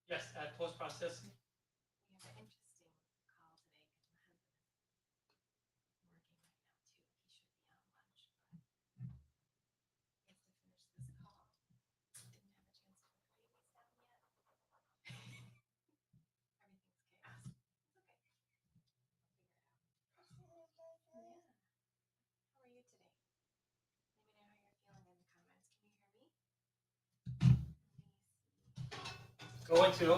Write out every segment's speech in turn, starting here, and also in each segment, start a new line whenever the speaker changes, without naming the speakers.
Yes, at post processing. We have an interesting call today because my husband is working right now too. He should be on lunch, but he has to finish this call. Didn't have a chance to put the babies down yet. Everything's chaos. It's okay. I'll figure it out. Yeah. How are you today? Let me know how you're feeling in the comments. Can you hear me? Go into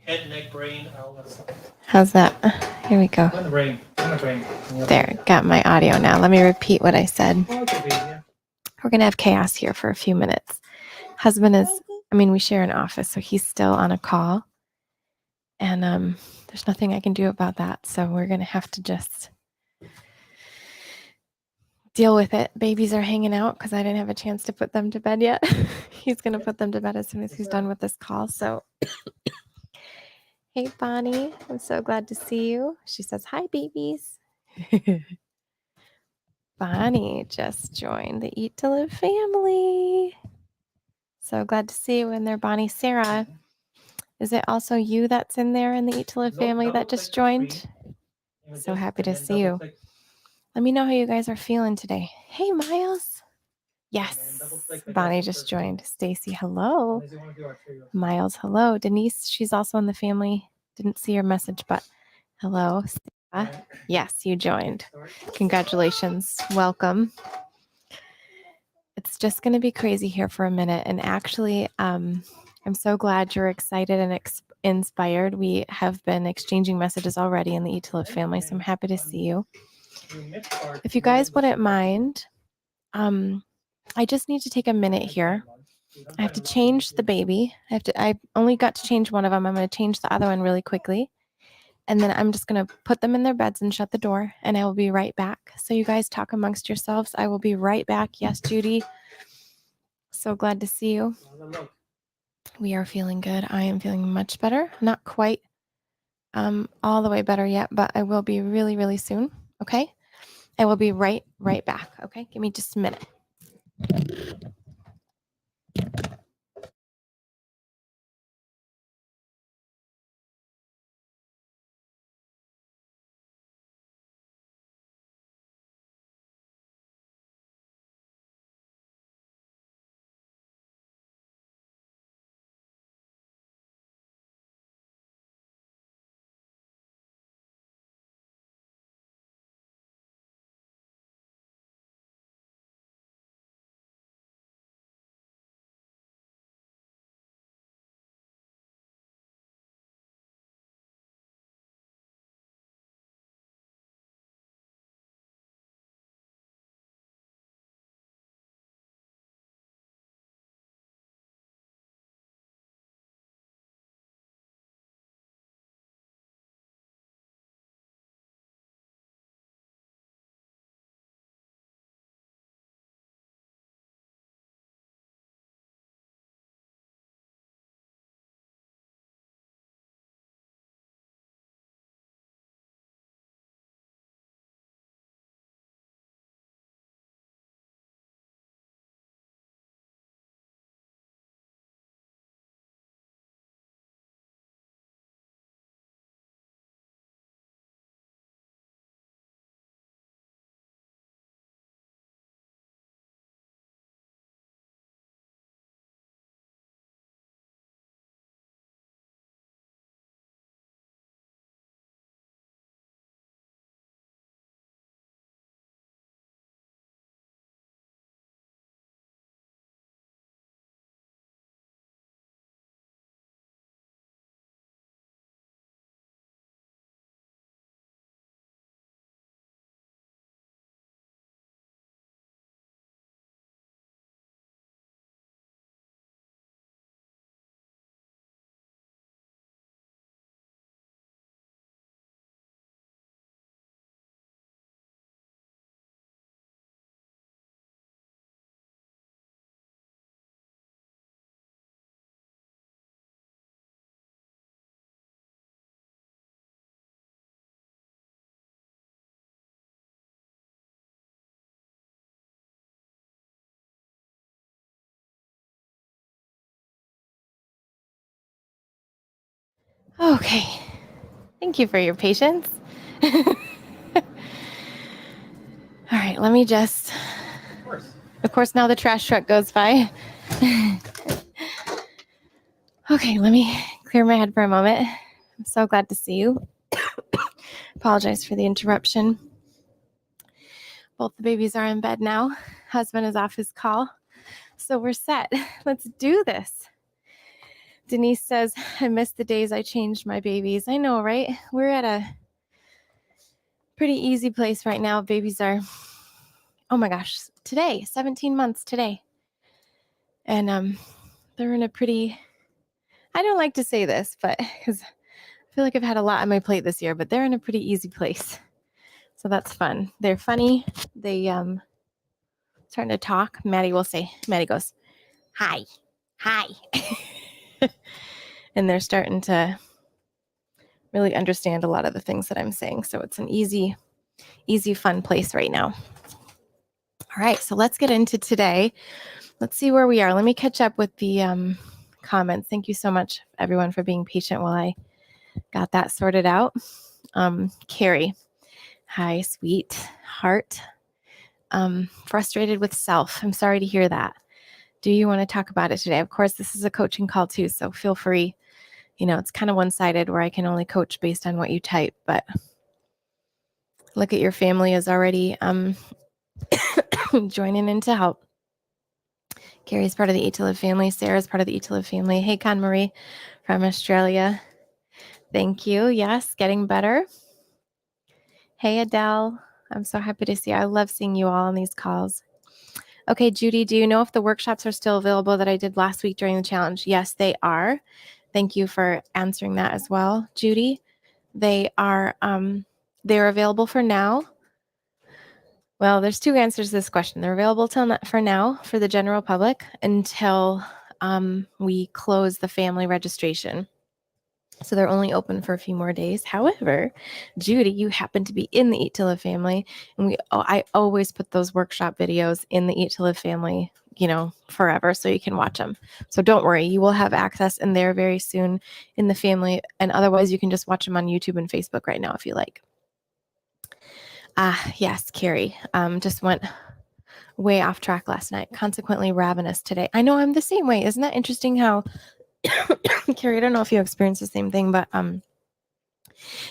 head, neck, brain.
How's that? Here we go.
On the brain. On the brain.
There, got my audio now. Let me repeat what I said. We're going to have chaos here for a few minutes. Husband is, we share an office, so he's still on a call. And there's nothing I can do about that. So we're going to have to just deal with it. Babies are hanging out because I didn't have a chance to put them to bed yet. He's going to put them to bed as soon as he's done with this call. So, hey, Bonnie, I'm so glad to see you. She says, hi, babies. Bonnie just joined the Eat to Live family. So glad to see you in there, Bonnie. Sarah, is it also you that's in there in the Eat to Live family that just joined? So happy to see you. Let me know how you guys are feeling today. Hey, Miles. Yes, Bonnie just joined. Stacy, hello. Miles, hello. Denise, she's also in the family. Didn't see your message, but hello. Sarah, yes, you joined. Congratulations. Welcome. It's just going to be crazy here for a minute. And actually, I'm so glad you're excited and inspired. We have been exchanging messages already in the Eat to Live family, so I'm happy to see you. If you guys wouldn't mind, I just need to take a minute here. I have to change the baby. I only got to change one of them. I'm going to change the other one really quickly. And then I'm just going to put them in their beds and shut the door, and I will be right back. So you guys talk amongst yourselves. I will be right back. Yes, Judy. So glad to see you. We are feeling good. I am feeling much better. Not quite all the way better yet, but I will be really, really soon. Okay. I will be right back. Okay. Give me just a minute. Okay. Thank you for your patience. All right, let me just. Of course, now the trash truck goes by. Okay, let me clear my head for a moment. I'm so glad to see you. Apologize for the interruption. Both the babies are in bed now. Husband is off his call. So we're set. Let's do this. Denise says, I miss the days I changed my babies. I know, right? We're at a pretty easy place right now. Babies are, oh my gosh, today, 17 months today. And they're in a pretty, I don't like to say this, but because I feel like I've had a lot on my plate this year, but they're in a pretty easy place. So that's fun. They're funny. They starting to talk. Maddie goes, hi. And they're starting to really understand a lot of the things that I'm saying. So it's an easy, fun place right now. All right, so let's get into today. Let's see where we are. Let me catch up with the comments. Thank you so much, everyone, for being patient while I got that sorted out. Carrie, hi, sweet heart. Frustrated with self. I'm sorry to hear that. Do you want to talk about it today? Of course, this is a coaching call too, so feel free. You know, it's kind of one-sided where I can only coach based on what you type, but look at your family is already joining in to help. Carrie's part of the Eat to Live family. Sarah's part of the Eat to Live family. Hey, Con Marie from Australia. Thank you. Yes, getting better. Hey, Adele. I'm so happy to see you. I love seeing you all on these calls. Okay, Judy, do you know if the workshops are still available that I did last week during the challenge? Yes, they are. Thank you for answering that as well, Judy. They are they're available for now. Well, there's two answers to this question. They're available for now for the general public until we close the family registration. So they're only open for a few more days. However, Judy, you happen to be in the Eat to Live family, and I always put those workshop videos in the Eat to Live family, you know, forever, so you can watch them. So don't worry, you will have access in there very soon in the family, and otherwise you can just watch them on YouTube and Facebook right now if you like. Yes, Carrie, just went way off track last night, consequently ravenous today. I know I'm the same way. Isn't that interesting how, Carrie, I don't know if you experience the same thing, but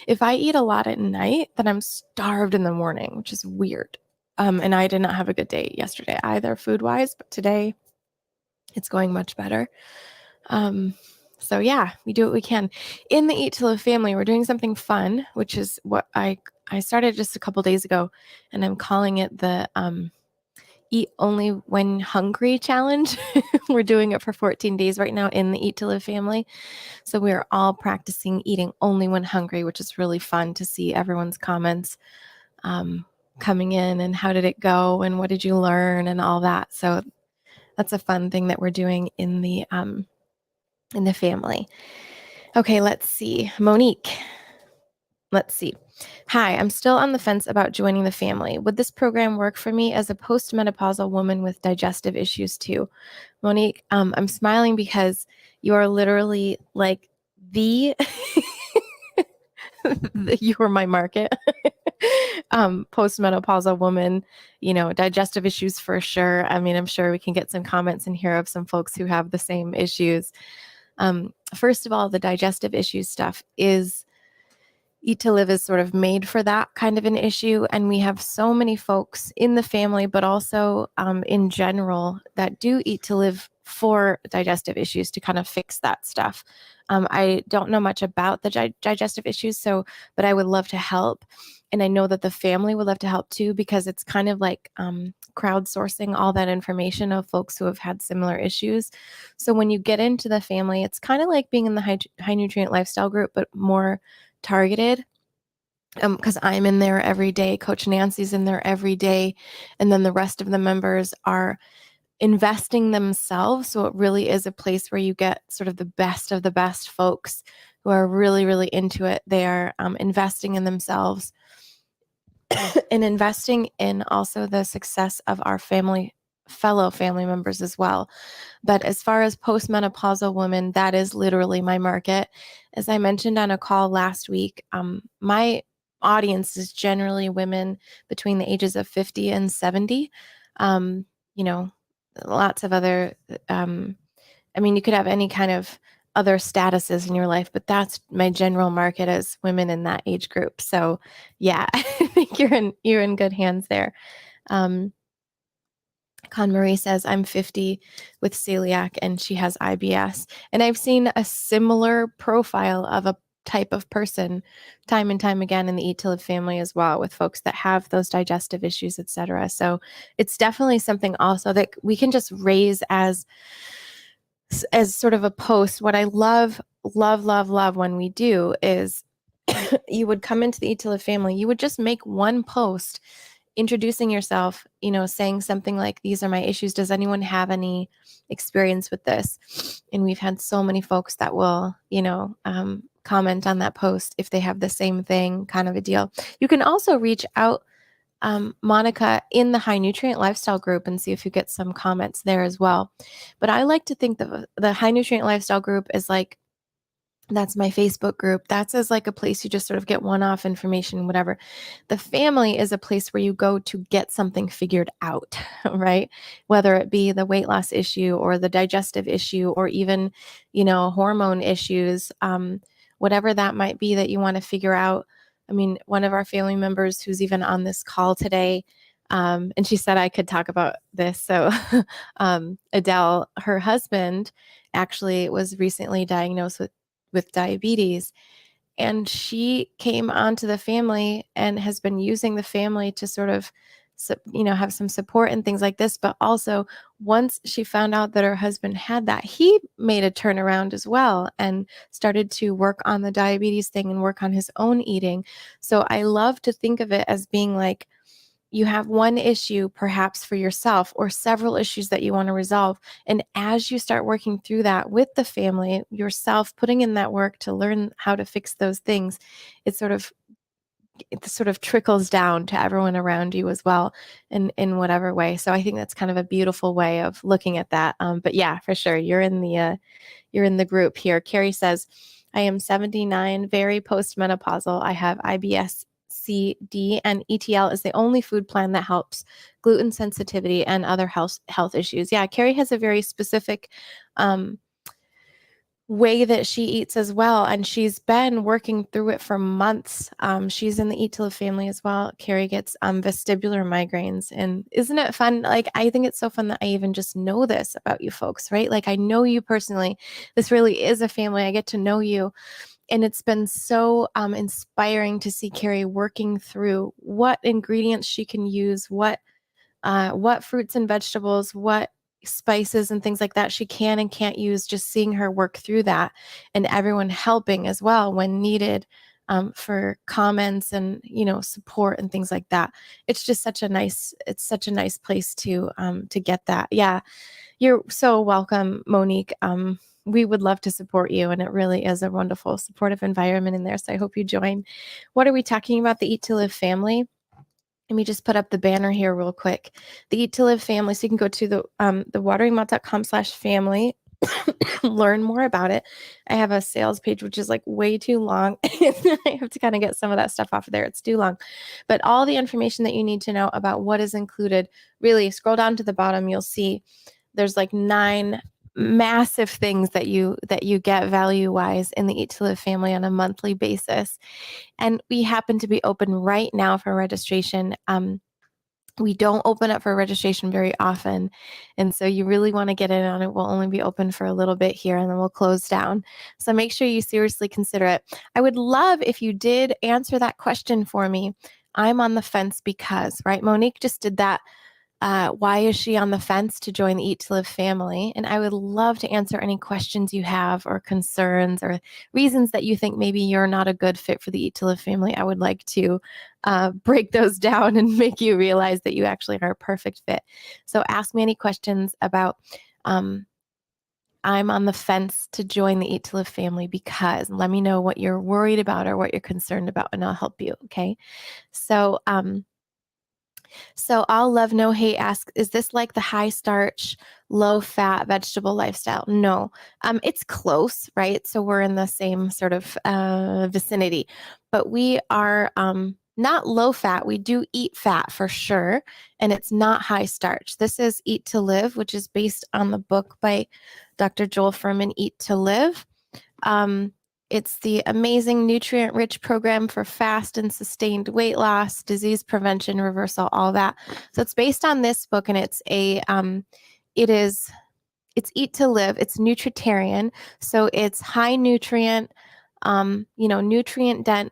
if I eat a lot at night, then I'm starved in the morning, which is weird. And I did not have a good day yesterday either food-wise, but today it's going much better. So yeah, we do what we can. In the Eat to Live family, we're doing something fun, which is what I started just a couple days ago, and I'm calling it the Eat Only When Hungry challenge. We're doing it for 14 days right now in the Eat to Live family. So we are all practicing eating only when hungry, which is really fun to see everyone's comments coming in and how did it go and what did you learn and all that. So that's a fun thing that we're doing in the family. Okay, let's see. Monique. Let's see. Hi, I'm still on the fence about joining the family. Would this program work for me as a postmenopausal woman with digestive issues too? Monique, I'm smiling because you are literally like the you are my market. Postmenopausal woman, you know, digestive issues for sure. I mean, I'm sure we can get some comments in here of some folks who have the same issues. First of all, the digestive issues stuff is Eat to Live is sort of made for that kind of an issue. And we have so many folks in the family, but also in general that do Eat to Live for digestive issues to kind of fix that stuff. I don't know much about the digestive issues, but I would love to help. And I know that the family would love to help too, because it's kind of like crowdsourcing all that information of folks who have had similar issues. So when you get into the family, it's kind of like being in the high nutrient lifestyle group, but more targeted, because I'm in there every day. Coach Nancy's in there every day. And then the rest of the members are investing themselves. So it really is a place where you get sort of the best folks who are really, really into it. They are investing in themselves and investing in also the success of our family fellow family members as well. But as far as postmenopausal women, that is literally my market. As I mentioned on a call last week, my audience is generally women between the ages of 50 and 70. Um, you know, lots of other, you could have any kind of other statuses in your life, but that's my general market as women in that age group. So yeah, I think you're in good hands there. Con Marie says, I'm 50 with celiac and she has IBS. And I've seen a similar profile of a type of person time and time again in the Eat to Live family as well, with folks that have those digestive issues, etc. So it's definitely something also that we can just raise as sort of a post. What I love when we do is you would come into the Eat to Live family, you would just make one post introducing yourself, saying something like, these are my issues. Does anyone have any experience with this? And we've had so many folks that will, comment on that post if they have the same thing, kind of a deal. You can also reach out, Monica, in the high nutrient lifestyle group and see if you get some comments there as well. But I like to think that the high nutrient lifestyle group is like, that's my Facebook group. That's as like a place you just sort of get one-off information, whatever. The family is a place where you go to get something figured out, right? Whether it be the weight loss issue or the digestive issue or even, hormone issues, whatever that might be that you want to figure out. I mean, one of our family members who's even on this call today, and she said I could talk about this. So Adele, her husband, actually was recently diagnosed with diabetes. And she came onto the family and has been using the family to sort of, have some support and things like this. But also, once she found out that her husband had that, he made a turnaround as well and started to work on the diabetes thing and work on his own eating. So I love to think of it as being like, you have one issue perhaps for yourself or several issues that you want to resolve. And as you start working through that with the family, yourself putting in that work to learn how to fix those things, it sort of trickles down to everyone around you as well in whatever way. So I think that's kind of a beautiful way of looking at that. But yeah, for sure, you're in the group here. Carrie says, I am 79, very postmenopausal. I have IBS C, D, and ETL is the only food plan that helps gluten sensitivity and other health issues. Yeah, Carrie has a very specific way that she eats as well, and she's been working through it for months. She's in the Eat to Live family as well. Carrie gets vestibular migraines, and isn't it fun? Like, I think it's so fun that I even just know this about you folks, right? Like, I know you personally. This really is a family. I get to know you. And it's been so inspiring to see Carrie working through what ingredients she can use, what fruits and vegetables, what spices and things like that she can and can't use, just seeing her work through that and everyone helping as well when needed, for comments and, support and things like that. It's such a nice place to get that. Yeah. You're so welcome, Monique. We would love to support you, and it really is a wonderful, supportive environment in there. So I hope you join. What are we talking about? The Eat to Live family. Let me just put up the banner here real quick. The Eat to Live family. So you can go to the thewateringmouth.com/family, learn more about it. I have a sales page, which is like way too long. I have to kind of get some of that stuff off of there. It's too long. But all the information that you need to know about what is included, really scroll down to the bottom. You'll see there's like 9 massive things that you get value wise in the Eat to Live family on a monthly basis. And we happen to be open right now for registration. We don't open up for registration very often. And so you really want to get in on it. We'll only be open for a little bit here and then we'll close down. So make sure you seriously consider it. I would love if you did answer that question for me. I'm on the fence because, right? Monique just did that. Why is she on the fence to join the Eat to Live family? And I would love to answer any questions you have or concerns or reasons that you think maybe you're not a good fit for the Eat to Live family. I would like to break those down and make you realize that you actually are a perfect fit. So ask me any questions about I'm on the fence to join the Eat to Live family because let me know what you're worried about or what you're concerned about and I'll help you. Okay. So, So All Love No Hate asks, is this like the high starch, low fat vegetable lifestyle? No, it's close, right? So we're in the same sort of vicinity, but we are not low fat. We do eat fat for sure, and it's not high starch. This is Eat to Live, which is based on the book by Dr. Joel Fuhrman, Eat to Live. It's the amazing nutrient-rich program for fast and sustained weight loss, disease prevention, reversal, all that. So it's based on this book, and it's Eat to Live. It's nutritarian, so it's high nutrient, nutrient dense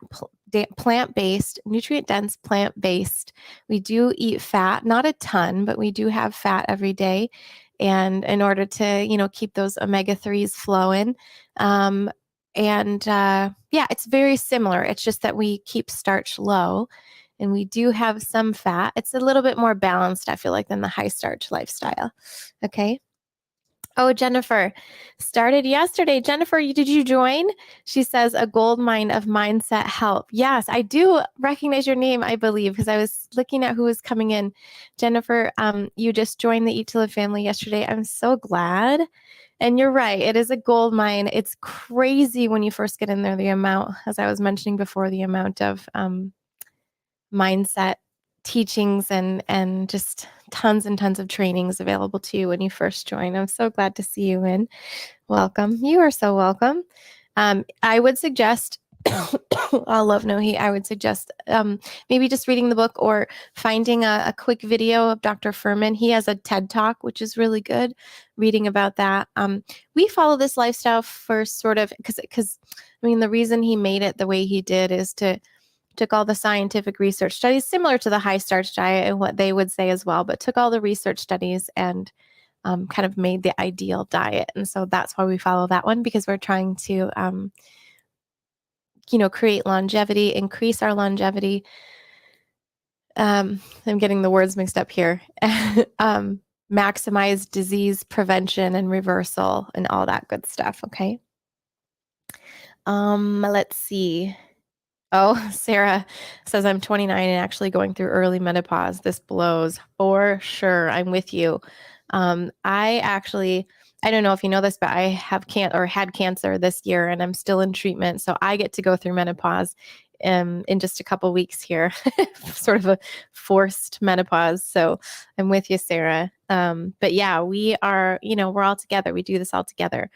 plant-based, nutrient dense plant-based. We do eat fat, not a ton, but we do have fat every day, and in order to keep those omega-3s flowing. Yeah, it's very similar. It's just that we keep starch low and we do have some fat. It's a little bit more balanced, I feel like, than the high starch lifestyle. Okay. Oh, Jennifer started yesterday. Jennifer, did you join? She says a gold mine of mindset help. Yes, I do recognize your name, I believe, because I was looking at who was coming in. Jennifer, you just joined the Eat to Live family yesterday. I'm so glad. And you're right. It is a gold mine. It's crazy when you first get in there, the amount, as I was mentioning before, the amount of mindset teachings and just tons and tons of trainings available to you when you first join. I'm so glad to see you in. Welcome. You are so welcome. I would suggest I'll love no hate. I would suggest maybe just reading the book or finding a quick video of Dr. Fuhrman. He has a TED Talk, which is really good, reading about that. We follow this lifestyle for sort of, because the reason he made it the way he did is took all the scientific research studies, similar to the high starch diet and what they would say as well, but took all the research studies and kind of made the ideal diet. And so that's why we follow that one, because we're trying to create longevity, increase our longevity. I'm getting the words mixed up here. Maximize disease prevention and reversal and all that good stuff. Okay. Let's see. Oh, Sarah says I'm 29 and actually going through early menopause. This blows for sure. I'm with you. I don't know if you know this, but I have had cancer this year and I'm still in treatment. So I get to go through menopause in just a couple weeks here, sort of a forced menopause. So I'm with you, Sarah. But yeah, we are, we're all together. We do this all together.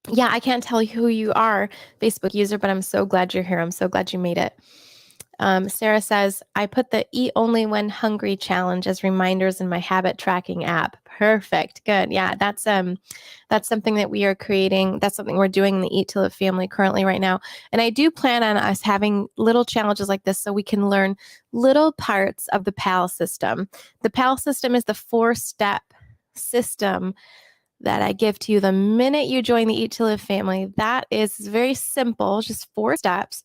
Yeah, I can't tell you who you are, Facebook user, but I'm so glad you're here. I'm so glad you made it. Sarah says, I put the Eat Only When Hungry challenge as reminders in my habit tracking app. Perfect. Good. Yeah, that's something that we are creating. That's something we're doing in the Eat to Live family currently right now. And I do plan on us having little challenges like this so we can learn little parts of the PAL system. The PAL system is the 4-step system that I give to you the minute you join the Eat to Live family. That is very simple, just 4 steps.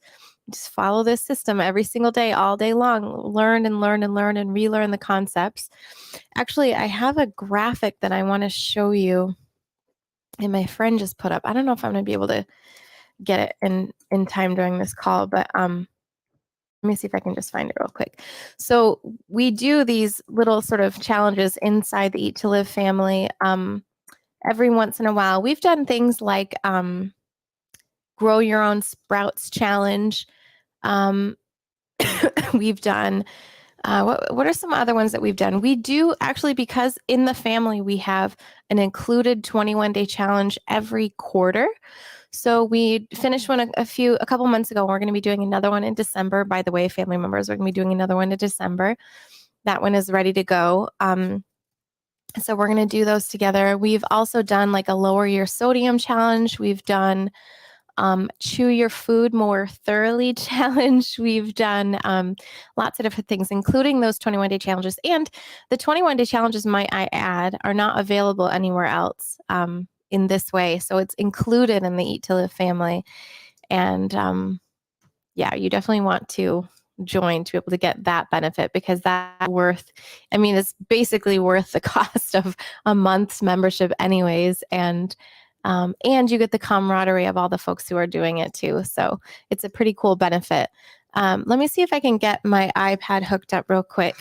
Just follow this system every single day, all day long. Learn and learn and learn and relearn the concepts. Actually, I have a graphic that I want to show you, and my friend just put up. I don't know if I'm going to be able to get it in time during this call, but let me see if I can just find it real quick. So we do these little sort of challenges inside the Eat to Live family. Every once in a while, we've done things like grow your own sprouts challenge. We've done, what are some other ones that we've done? We do actually, because in the family, we have an included 21-day challenge every quarter. So we finished one a couple months ago. We're going to be doing another one in December. By the way, family members, we're going to be doing another one in December. That one is ready to go. So we're going to do those together. We've also done like a lower your sodium challenge. We've done chew your food more thoroughly challenge. We've done lots of different things, including those 21-day challenges. And the 21-day challenges, might I add, are not available anywhere else in this way. So it's included in the Eat to Live family. And yeah, you definitely want to join to be able to get that benefit, because that's it's basically worth the cost of a month's membership anyways. And you get the camaraderie of all the folks who are doing it too. So it's a pretty cool benefit. Let me see if I can get my iPad hooked up real quick.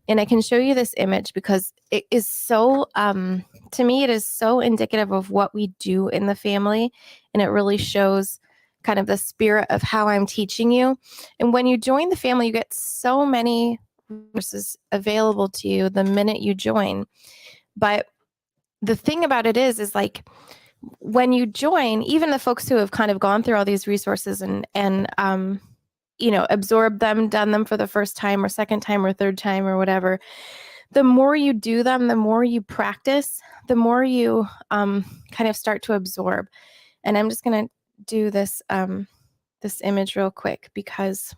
And I can show you this image because it is so, to me, it is so indicative of what we do in the family. And it really shows kind of the spirit of how I'm teaching you. And when you join the family, you get so many resources available to you the minute you join. But the thing about it is like when you join, even the folks who have kind of gone through all these resources and absorbed them, done them for the first time or second time or third time or whatever, the more you do them, the more you practice, the more you kind of start to absorb. And I'm just going to do this this image real quick because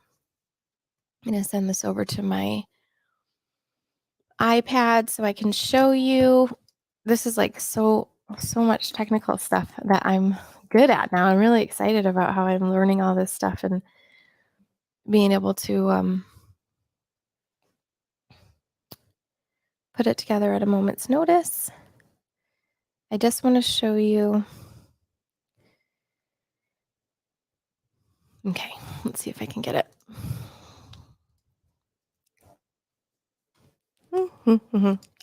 I'm going to send this over to my iPad so I can show you. This is like so much technical stuff that I'm good at now. I'm really excited about how I'm learning all this stuff and being able to put it together at a moment's notice. I just want to show you. Okay, let's see if I can get it.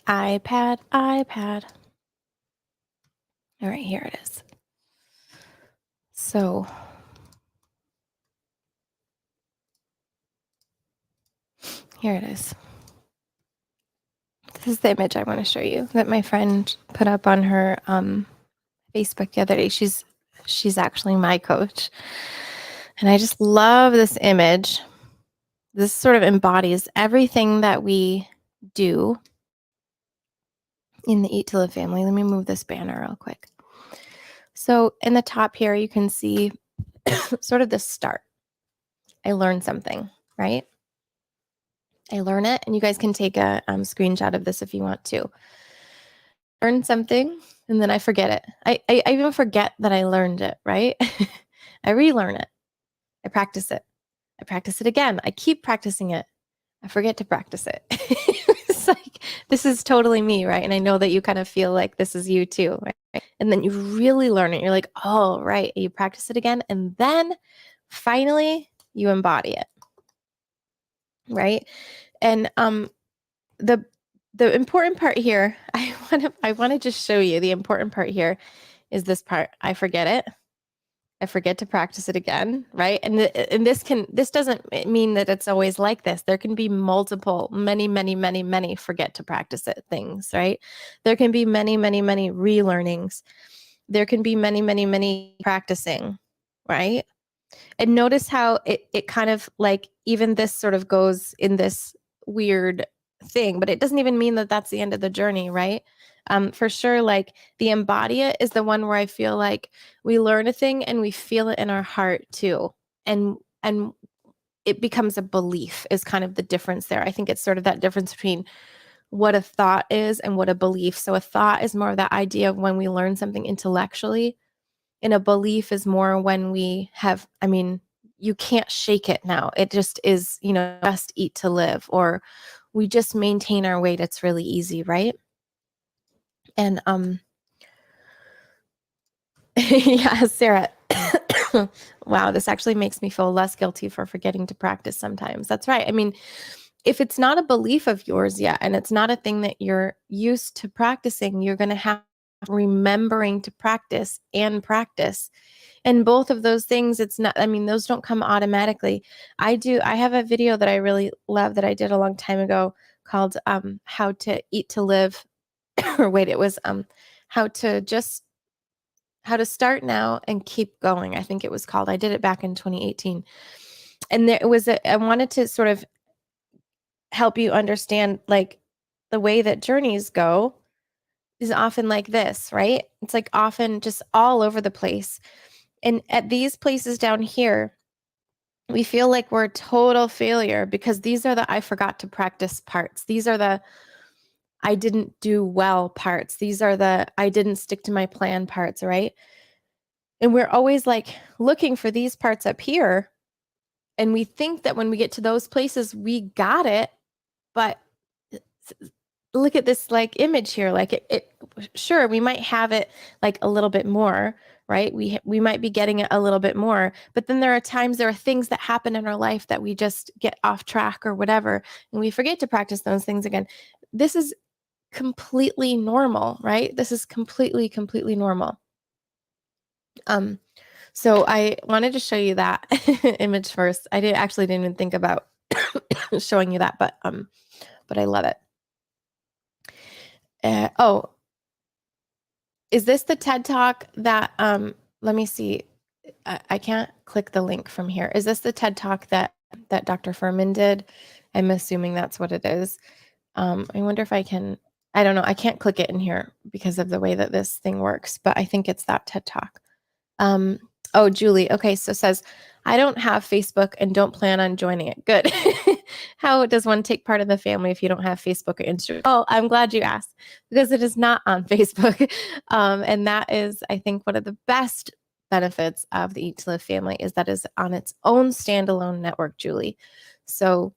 iPad. All right, here it is. So here it is. This is the image I want to show you that my friend put up on her Facebook the other day. She's actually my coach. And I just love this image. This sort of embodies everything that we do in the Eat to Live family. Let me move this banner real quick. So in the top here, you can see sort of the start. I learned something, right? I learn it, and you guys can take a screenshot of this if you want to. Learn something, and then I forget it. I even forget that I learned it, right? I relearn it. I practice it. I practice it again. I keep practicing it. I forget to practice it. It's like, this is totally me, right? And I know that you kind of feel like this is you too, right? And then you really learn it. You're like, oh, right. You practice it again. And then finally you embody it, right? And the important part here, I want to just show you the important part here is this part. I forget it. I forget to practice it again, right? And this doesn't mean that it's always like this. There can be many forget to practice it things, right? There can be many relearnings. There can be many practicing, right? And notice how it kind of like even this sort of goes in this weird thing, but it doesn't even mean that that's the end of the journey, right? For sure, like the embody it is the one where I feel like we learn a thing and we feel it in our heart too. And it becomes a belief is kind of the difference there. I think it's sort of that difference between what a thought is and what a belief. So a thought is more of that idea of when we learn something intellectually, and a belief is more when we have, you can't shake it now. It just is, just eat to live, or we just maintain our weight. It's really easy, right? And yeah, Sarah. Wow, this actually makes me feel less guilty for forgetting to practice sometimes. That's right. I mean, if it's not a belief of yours yet, and it's not a thing that you're used to practicing, you're going to have remembering to practice and practice. And both of those things, it's not, those don't come automatically. I have a video that I really love that I did a long time ago called How to Eat to Live. Or wait, it was how to start now and keep going. I think it was called. I did it back in 2018. And there was I wanted to sort of help you understand like the way that journeys go is often like this, right? It's like often just all over the place. And at these places down here, we feel like we're a total failure because these are the I forgot to practice parts. These are the I didn't do well parts. These are the I didn't stick to my plan parts, right? And we're always like looking for these parts up here. And we think that when we get to those places, we got it. But look at this like image here. Like it sure, we might have it like a little bit more, right? We might be getting it a little bit more, but then there are things that happen in our life that we just get off track or whatever, and we forget to practice those things again. This is completely normal, right? This is completely normal. So I wanted to show you that image first. I didn't even think about showing you that, but I love it. Is this the TED Talk that let me see. I can't click the link from here. Is this the TED Talk that Dr. Fuhrman did? I'm assuming that's what it is. I wonder if I can, I don't know. I can't click it in here because of the way that this thing works, but I think it's that TED Talk. Oh, Julie. Okay. So says, I don't have Facebook and don't plan on joining it. Good. How does one take part in the family if you don't have Facebook or Instagram? Oh, I'm glad you asked because it is not on Facebook. And that is, I think, one of the best benefits of the Eat to Live family is that is on its own standalone network, Julie. So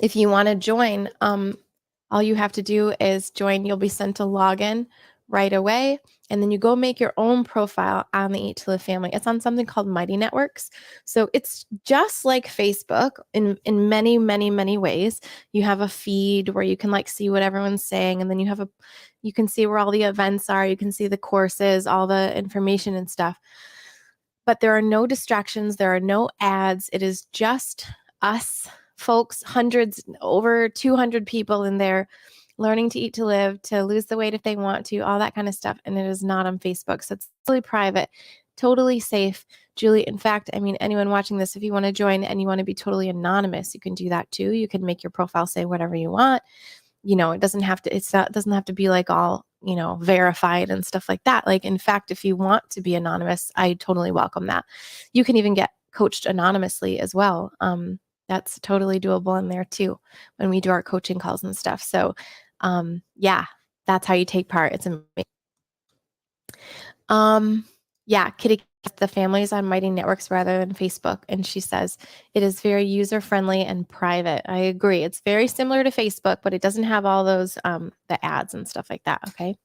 if you want to join, all you have to do is join. You'll be sent a login right away. And then you go make your own profile on the Eat to Live family. It's on something called Mighty Networks. So it's just like Facebook in many ways. You have a feed where you can like see what everyone's saying. And then you can see where all the events are. You can see the courses, all the information and stuff. But there are no distractions. There are no ads. It is just us folks, hundreds, over 200 people in there learning to eat to live, to lose the weight if they want to, all that kind of stuff. And it is not on Facebook. So it's totally private, totally safe. Julie, in fact, I mean, anyone watching this, if you want to join and you want to be totally anonymous, you can do that too. You can make your profile say whatever you want. It doesn't have to be like all, verified and stuff like that. Like, in fact, if you want to be anonymous, I totally welcome that. You can even get coached anonymously as well. That's totally doable in there too when we do our coaching calls and stuff. So yeah, that's how you take part. It's amazing. Yeah, Kitty, the family's on Mighty Networks rather than Facebook. And she says it is very user-friendly and private. I agree. It's very similar to Facebook, but it doesn't have all those the ads and stuff like that. Okay.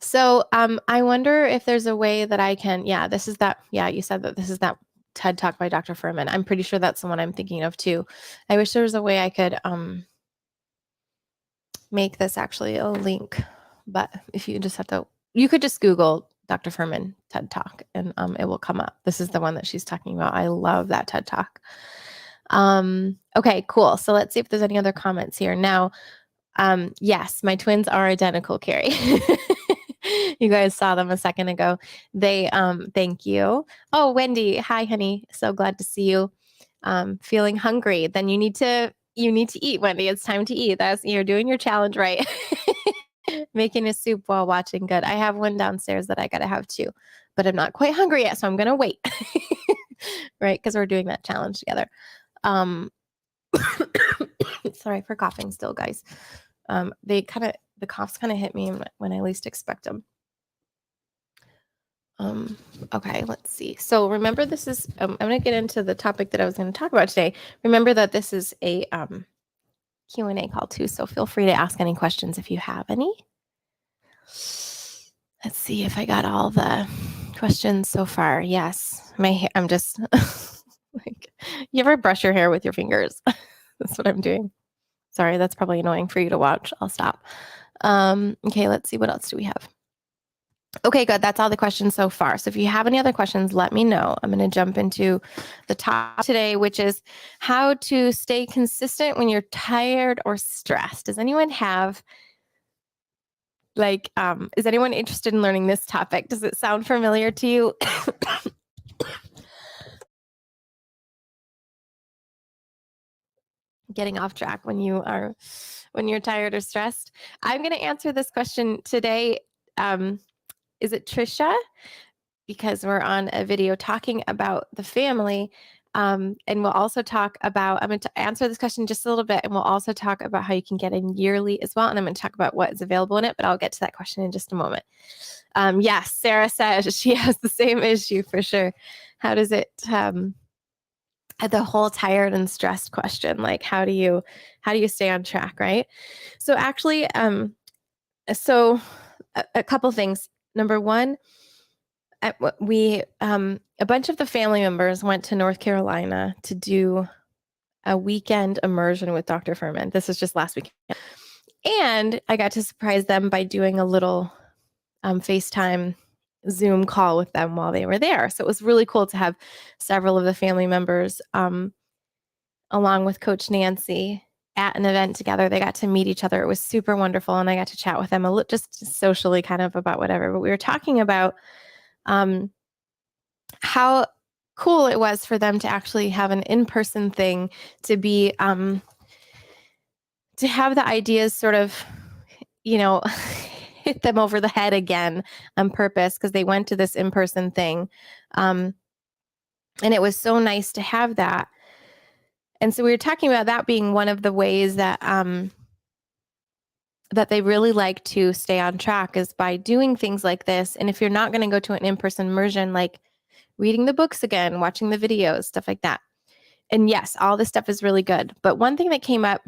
So I wonder if there's a way that I can, you said that this is that TED Talk by Dr. Fuhrman. I'm pretty sure that's the one I'm thinking of too. I wish there was a way I could make this actually a link, but if you could just Google Dr. Fuhrman TED Talk and it will come up. This is the one that she's talking about. I love that TED Talk. Okay, cool. So let's see if there's any other comments here. Now, yes, my twins are identical, Carrie. You guys saw them a second ago. They, thank you. Oh, Wendy. Hi, honey. So glad to see you. Feeling hungry. Then you need to eat, Wendy. It's time to eat. You're doing your challenge right. Making a soup while watching. Good. I have one downstairs that I got to have too, but I'm not quite hungry yet. So I'm going to wait. Right. Cause we're doing that challenge together. Sorry for coughing still, guys. The coughs kind of hit me when I least expect them. Okay, let's see. So remember, this is, I'm going to get into the topic that I was going to talk about today. Remember that this is a Q&A call too. So feel free to ask any questions if you have any. Let's see if I got all the questions so far. Yes, my hair, I'm just like, you ever brush your hair with your fingers? That's what I'm doing. Sorry, that's probably annoying for you to watch. I'll stop. Okay, let's see. What else do we have? Okay, good. That's all the questions so far. So if you have any other questions, let me know. I'm going to jump into the topic today, which is how to stay consistent when you're tired or stressed. Does anyone have is anyone interested in learning this topic? Does it sound familiar to you? Getting off track when you're tired or stressed. I'm going to answer this question today. Is it Trisha? Because we're on a video talking about the family. And we'll also talk about, I'm going to answer this question just a little bit, and we'll also talk about how you can get in yearly as well. And I'm going to talk about what is available in it, but I'll get to that question in just a moment. Yes, Sarah says she has the same issue for sure. How does it, the whole tired and stressed question, like how do you stay on track, right? So actually, a couple things. Number one, a bunch of the family members went to North Carolina to do a weekend immersion with Dr. Fuhrman. This was just last week. And I got to surprise them by doing a little FaceTime Zoom call with them while they were there. So it was really cool to have several of the family members, along with Coach Nancy, at an event together. They got to meet each other. It was super wonderful. And I got to chat with them just socially kind of about whatever. But we were talking about how cool it was for them to actually have an in-person thing, to be to have the ideas sort of, hit them over the head again on purpose, because they went to this in-person thing. And it was so nice to have that. And so we were talking about that being one of the ways that that they really like to stay on track, is by doing things like this. And if you're not going to go to an in-person immersion, like reading the books again, watching the videos, stuff like that. And yes, all this stuff is really good. But one thing that came up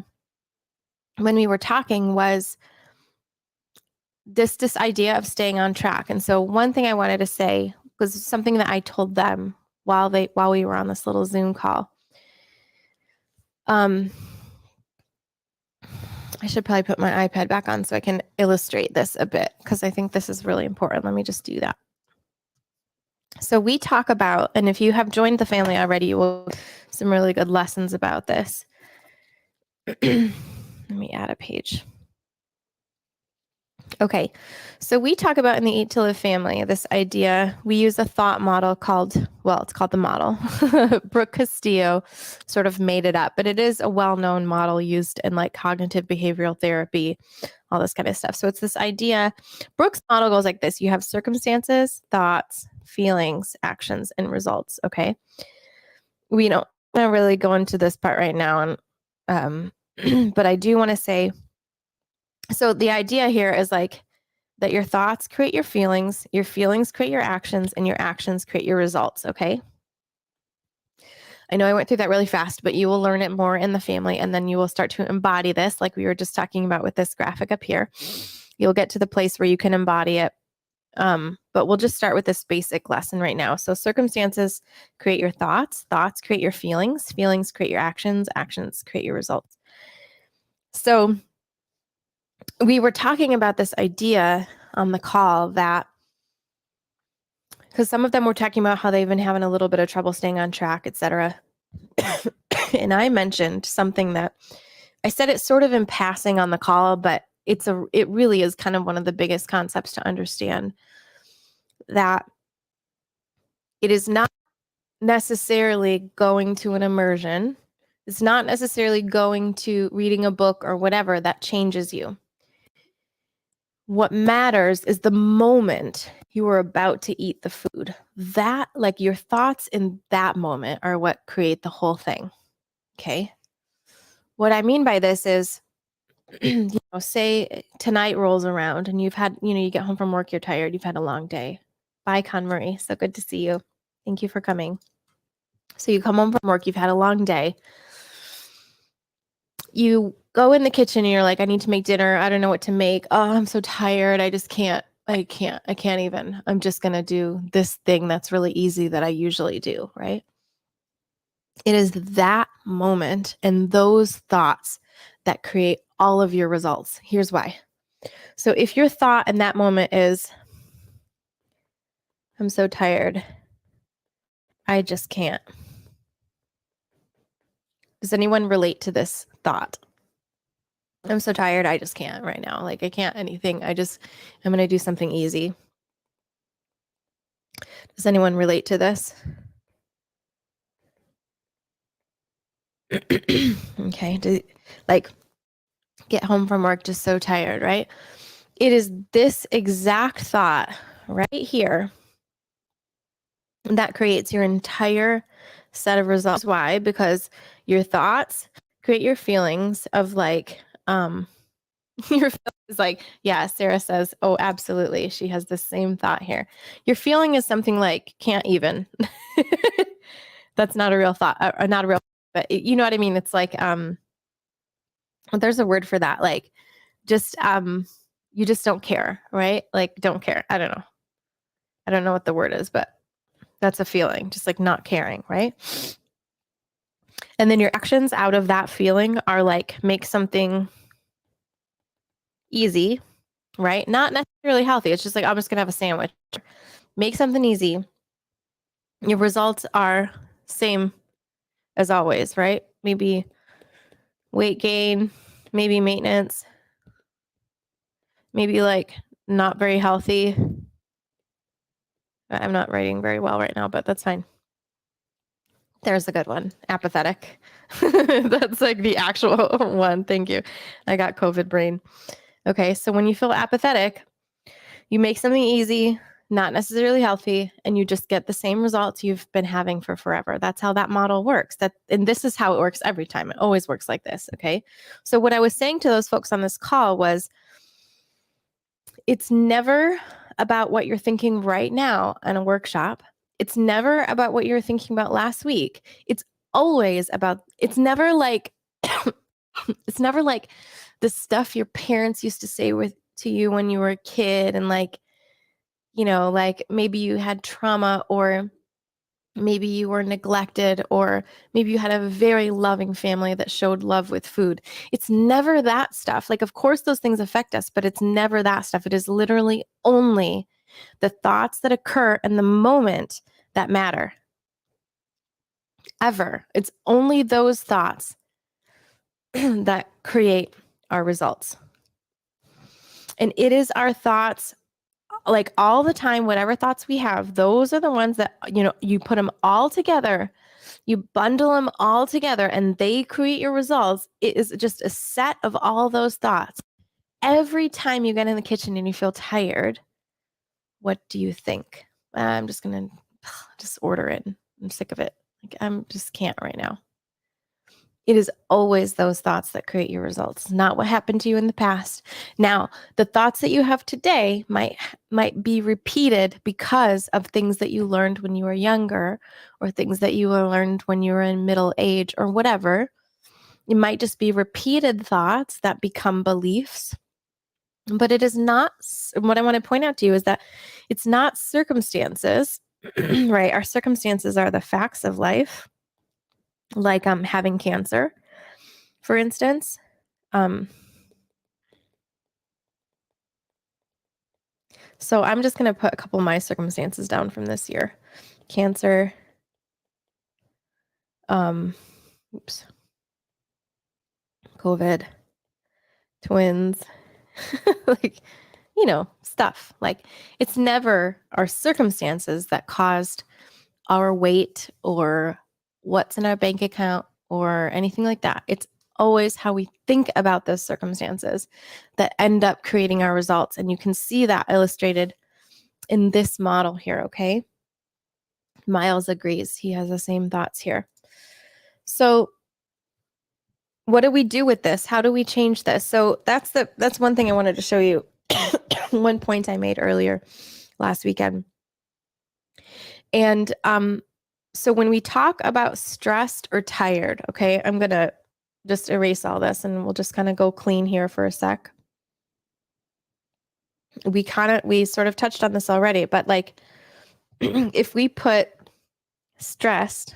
when we were talking was this idea of staying on track. And so one thing I wanted to say was something that I told them while we were on this little Zoom call. I should probably put my iPad back on so I can illustrate this a bit, because I think this is really important. Let me just do that. So we talk about, and if you have joined the family already, you will have some really good lessons about this. Let me add a page. Okay, so we talk about in the Eat to Live family, this idea, we use a thought model it's called the model. Brooke Castillo sort of made it up, but it is a well-known model used in like cognitive behavioral therapy, all this kind of stuff. So it's this idea, Brooke's model goes like this. You have circumstances, thoughts, feelings, actions, and results, okay? We don't really go into this part right now, and but I do want to say, so the idea here is like that your thoughts create your feelings create your actions, and your actions create your results, okay? I know I went through that really fast, but you will learn it more in the family, and then you will start to embody this like we were just talking about with this graphic up here. You'll get to the place where you can embody it. But we'll just start with this basic lesson right now. So circumstances create your thoughts create your feelings create your actions create your results. So we were talking about this idea on the call that, because some of them were talking about how they've been having a little bit of trouble staying on track, etc. And I mentioned something that I said it sort of in passing on the call, but it really is kind of one of the biggest concepts to understand, that it is not necessarily going to an immersion. It's not necessarily going to reading a book or whatever that changes you. What matters is the moment you are about to eat the food. That, like your thoughts in that moment, are what create the whole thing. Okay. What I mean by this is, say tonight rolls around and you've had, you get home from work, you're tired, you've had a long day. Bye, Conmarie. So good to see you. Thank you for coming. So you come home from work, you've had a long day. You go in the kitchen and you're like, I need to make dinner. I don't know what to make. Oh, I'm so tired. I can't even. I'm just going to do this thing that's really easy that I usually do, right? It is that moment and those thoughts that create all of your results. Here's why. So if your thought in that moment is, I'm so tired, I just can't. Does anyone relate to this thought? I'm so tired, I just can't right now. Like I can't anything. I'm going to do something easy. Does anyone relate to this? Okay. Get home from work just so tired, right? It is this exact thought right here that creates your entire set of results. Why? Because your thoughts create your feelings of like, your feeling is like, yeah, Sarah says, oh, absolutely. She has the same thought here. Your feeling is something like, can't even. That's not a real thought, or not a real, but you know what I mean? It's like, there's a word for that. Like just, you just don't care, right? Like don't care. I don't know. I don't know what the word is, but that's a feeling, just like not caring, right? And then your actions out of that feeling are like make something easy, right? Not necessarily healthy. It's just like, I'm just going to have a sandwich. Make something easy. Your results are same as always, right? Maybe weight gain, maybe maintenance, maybe like not very healthy. I'm not writing very well right now, but that's fine. There's a good one. Apathetic. That's like the actual one. Thank you. I got COVID brain. Okay. So when you feel apathetic, you make something easy, not necessarily healthy, and you just get the same results you've been having for forever. That's how that model works. And this is how it works every time. It always works like this. Okay. So what I was saying to those folks on this call was, it's never about what you're thinking right now in a workshop. It's never about what you were thinking about last week. It's always about, it's never like, it's never like the stuff your parents used to say to you when you were a kid, and like, like maybe you had trauma, or maybe you were neglected, or maybe you had a very loving family that showed love with food. It's never that stuff. Like, of course, those things affect us, but it's never that stuff. It is literally only the thoughts that occur in the moment that matter. Ever. It's only those thoughts that create our results. And it is our thoughts, like all the time, whatever thoughts we have, those are the ones that, you put them all together, you bundle them all together, and they create your results. It is just a set of all those thoughts. Every time you get in the kitchen and you feel tired, what do you think? I'm just going to just order it. I'm sick of it. Like, I'm just can't right now. It is always those thoughts that create your results, not what happened to you in the past. Now, the thoughts that you have today might be repeated because of things that you learned when you were younger, or things that you learned when you were in middle age, or whatever. It might just be repeated thoughts that become beliefs. But it is not, what I want to point out to you is that it's not circumstances, right? Our circumstances are the facts of life, like having cancer, for instance. So I'm just going to put a couple of my circumstances down from this year. Cancer, COVID, twins, like, stuff. Like, it's never our circumstances that caused our weight or what's in our bank account or anything like that. It's always how we think about those circumstances that end up creating our results. And you can see that illustrated in this model here, okay? Miles agrees. He has the same thoughts here. So what do we do with this? How do we change this? So that's one thing I wanted to show you. One point I made earlier last weekend. And so when we talk about stressed or tired, okay, I'm going to just erase all this and we'll just kind of go clean here for a sec. We sort of touched on this already, but like if we put stressed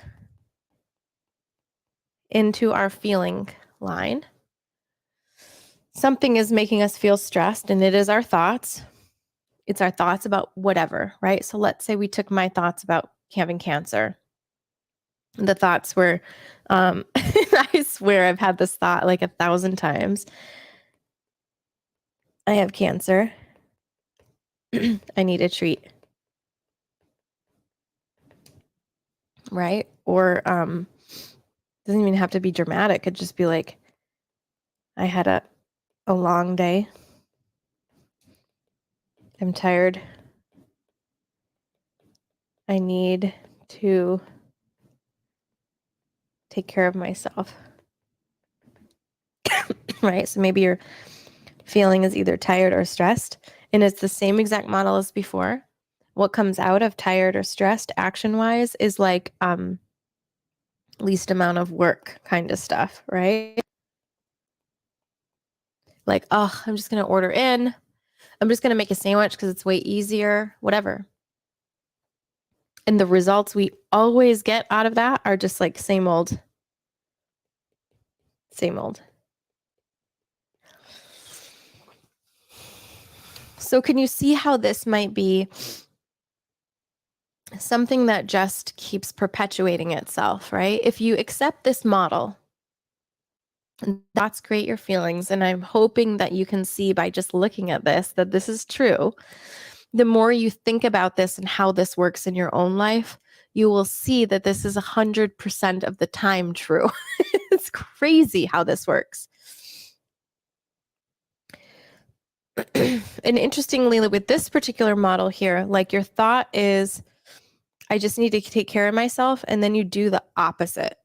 into our feeling line, something is making us feel stressed, and it is our thoughts. It's our thoughts about whatever, right? So let's say we took my thoughts about having cancer. The thoughts were, I swear I've had this thought like 1,000 times. I have cancer. I need a treat. Right? Or doesn't even have to be dramatic. It could just be like, I had a long day. I'm tired. I need to take care of myself. Right? So maybe your feeling is either tired or stressed, and it's the same exact model as before. What comes out of tired or stressed action-wise is like least amount of work kind of stuff, right? Like, oh, I'm just going to order in. I'm just going to make a sandwich because it's way easier, whatever. And the results we always get out of that are just like same old, same old. So can you see how this might be something that just keeps perpetuating itself, right? If you accept this model, that's great, your feelings. And I'm hoping that you can see by just looking at this that this is true. The more you think about this and how this works in your own life, you will see that this is 100% of the time true. It's crazy how this works. And interestingly, with this particular model here, like your thought is, I just need to take care of myself. And then you do the opposite,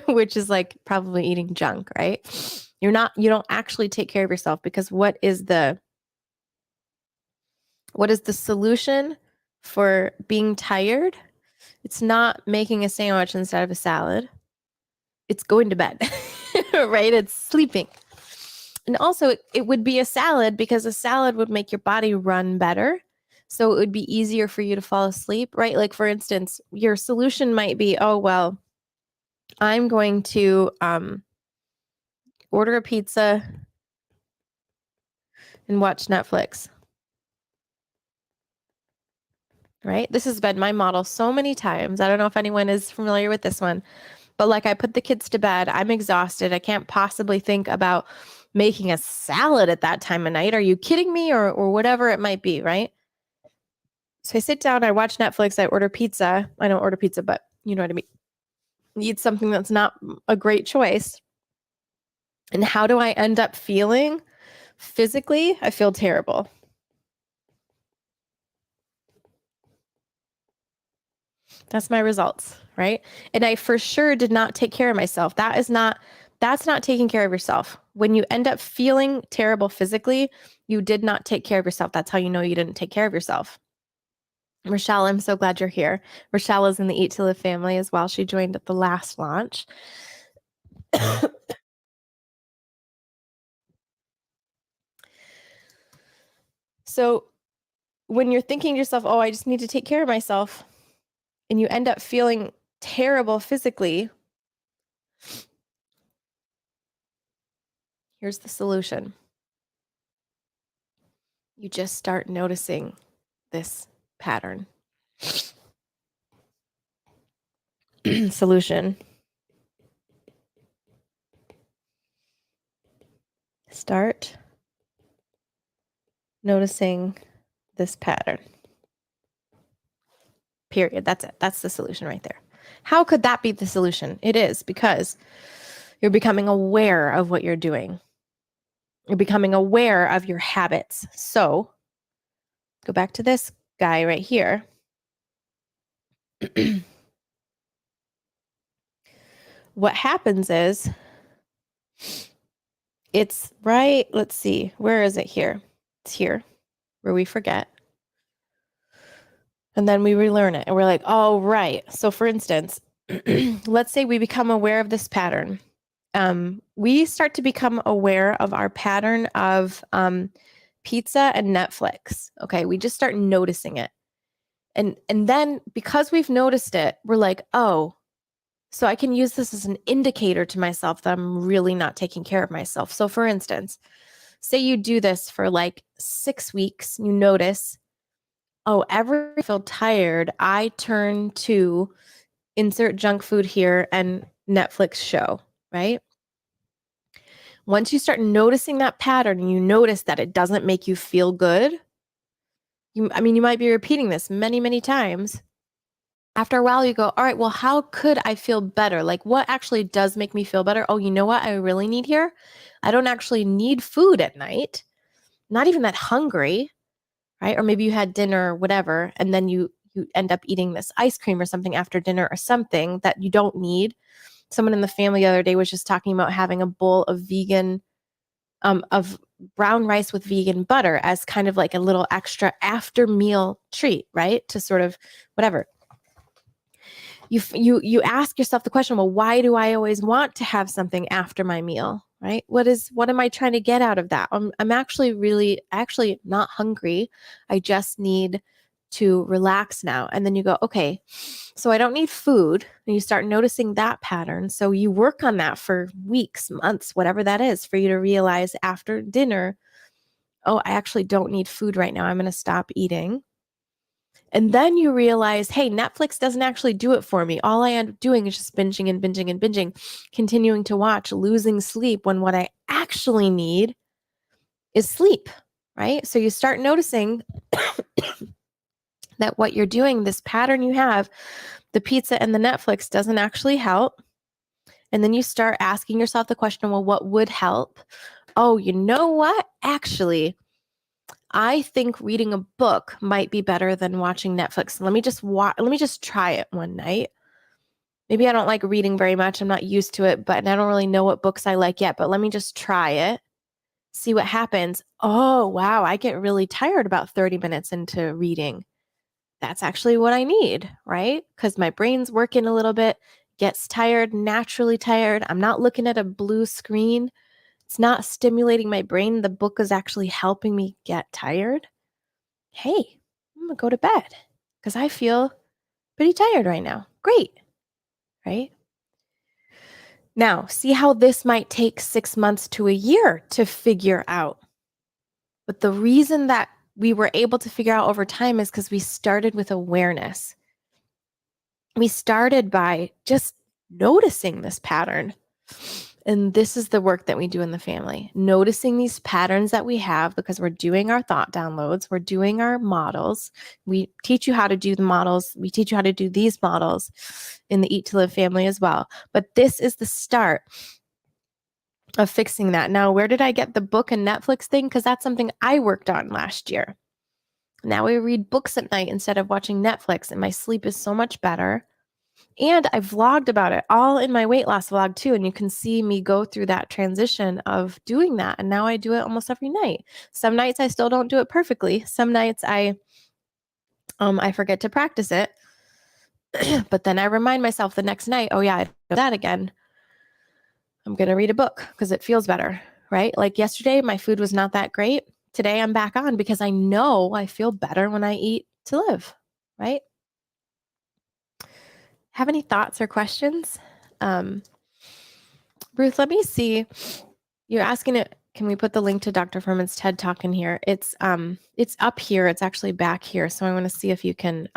which is like probably eating junk, right? You don't actually take care of yourself, because what is the solution for being tired? It's not making a sandwich instead of a salad. It's going to bed, right? It's sleeping. And also it would be a salad, because a salad would make your body run better. So it would be easier for you to fall asleep, right? Like for instance, your solution might be, oh, well, I'm going to order a pizza and watch Netflix. Right? This has been my model so many times. I don't know if anyone is familiar with this one, but like I put the kids to bed, I'm exhausted. I can't possibly think about making a salad at that time of night. Are you kidding me? Or whatever it might be, right? So I sit down, I watch Netflix, I order pizza. I don't order pizza, but you know what I mean. Eat something that's not a great choice. And how do I end up feeling? Physically, I feel terrible. That's my results, right? And I for sure did not take care of myself. That's not taking care of yourself. When you end up feeling terrible physically, you did not take care of yourself. That's how you know you didn't take care of yourself. Rochelle, I'm so glad you're here. Rochelle is in the Eat to Live family as well. She joined at the last launch. So when you're thinking to yourself, oh, I just need to take care of myself, and you end up feeling terrible physically, here's the solution. You just start noticing this pattern. Solution. Start noticing this pattern. Period. That's it. That's the solution right there. How could that be the solution? It is, because you're becoming aware of what you're doing. You're becoming aware of your habits. So go back to this guy right here. What happens is it's right. Let's see. Where is it here? It's here where we forget. And then we relearn it. And we're like, oh, right. So for instance, let's say we become aware of this pattern. We start to become aware of our pattern of pizza and Netflix. Okay. We just start noticing it. And then because we've noticed it, we're like, oh, so I can use this as an indicator to myself that I'm really not taking care of myself. So for instance, say you do this for like 6 weeks, you notice, oh, every time I feel tired, I turn to insert junk food here and Netflix show, right? Once you start noticing that pattern and you notice that it doesn't make you feel good, you might be repeating this many, many times. After a while, you go, all right, well, how could I feel better? Like, what actually does make me feel better? Oh, you know what I really need here? I don't actually need food at night. Not even that hungry, right? Or maybe you had dinner or whatever, and then you end up eating this ice cream or something after dinner or something that you don't need. Someone in the family the other day was just talking about having a bowl of vegan, of brown rice with vegan butter as kind of like a little extra after meal treat, right? To sort of whatever. You ask yourself the question, well, why do I always want to have something after my meal, right? What am I trying to get out of that? I'm actually not hungry. I just need to relax now. And then you go, okay, so I don't need food. And you start noticing that pattern. So you work on that for weeks, months, whatever that is, for you to realize after dinner, oh, I actually don't need food right now. I'm going to stop eating. And then you realize, hey, Netflix doesn't actually do it for me. All I end up doing is just binging and binging and binging, continuing to watch, losing sleep when what I actually need is sleep, right? So you start noticing that what you're doing, this pattern you have, the pizza and the Netflix doesn't actually help. And then you start asking yourself the question, well, what would help? Oh, you know what? Actually, I think reading a book might be better than watching Netflix. Let me just try it one night. Maybe I don't like reading very much. I'm not used to it, but I don't really know what books I like yet, but let me just try it. See what happens. Oh, wow, I get really tired about 30 minutes into reading. That's actually what I need, right? Because my brain's working a little bit, gets tired, naturally tired. I'm not looking at a blue screen. It's not stimulating my brain. The book is actually helping me get tired. Hey, I'm going to go to bed because I feel pretty tired right now. Great, right? Now, see how this might take 6 months to a year to figure out. But the reason that we were able to figure out over time is because we started with awareness. We started by just noticing this pattern. And this is the work that we do in the family, noticing these patterns that we have because we're doing our thought downloads, we're doing our models. We teach you how to do the models. We teach you how to do these models in the Eat to Live family as well. But this is the start of fixing that. Now, where did I get the book and Netflix thing? Because that's something I worked on last year. Now I read books at night instead of watching Netflix, and my sleep is so much better. And I vlogged about it all in my weight loss vlog too. And you can see me go through that transition of doing that. And now I do it almost every night. Some nights I still don't do it perfectly. Some nights I forget to practice it. But then I remind myself the next night, oh yeah, I do that again. I'm going to read a book because it feels better, right? Like yesterday, my food was not that great. Today I'm back on because I know I feel better when I eat to live, right? Have any thoughts or questions? Ruth, let me see. You're asking it. Can we put the link to Dr. Fuhrman's TED Talk in here? It's up here. It's actually back here. So I want to see if you can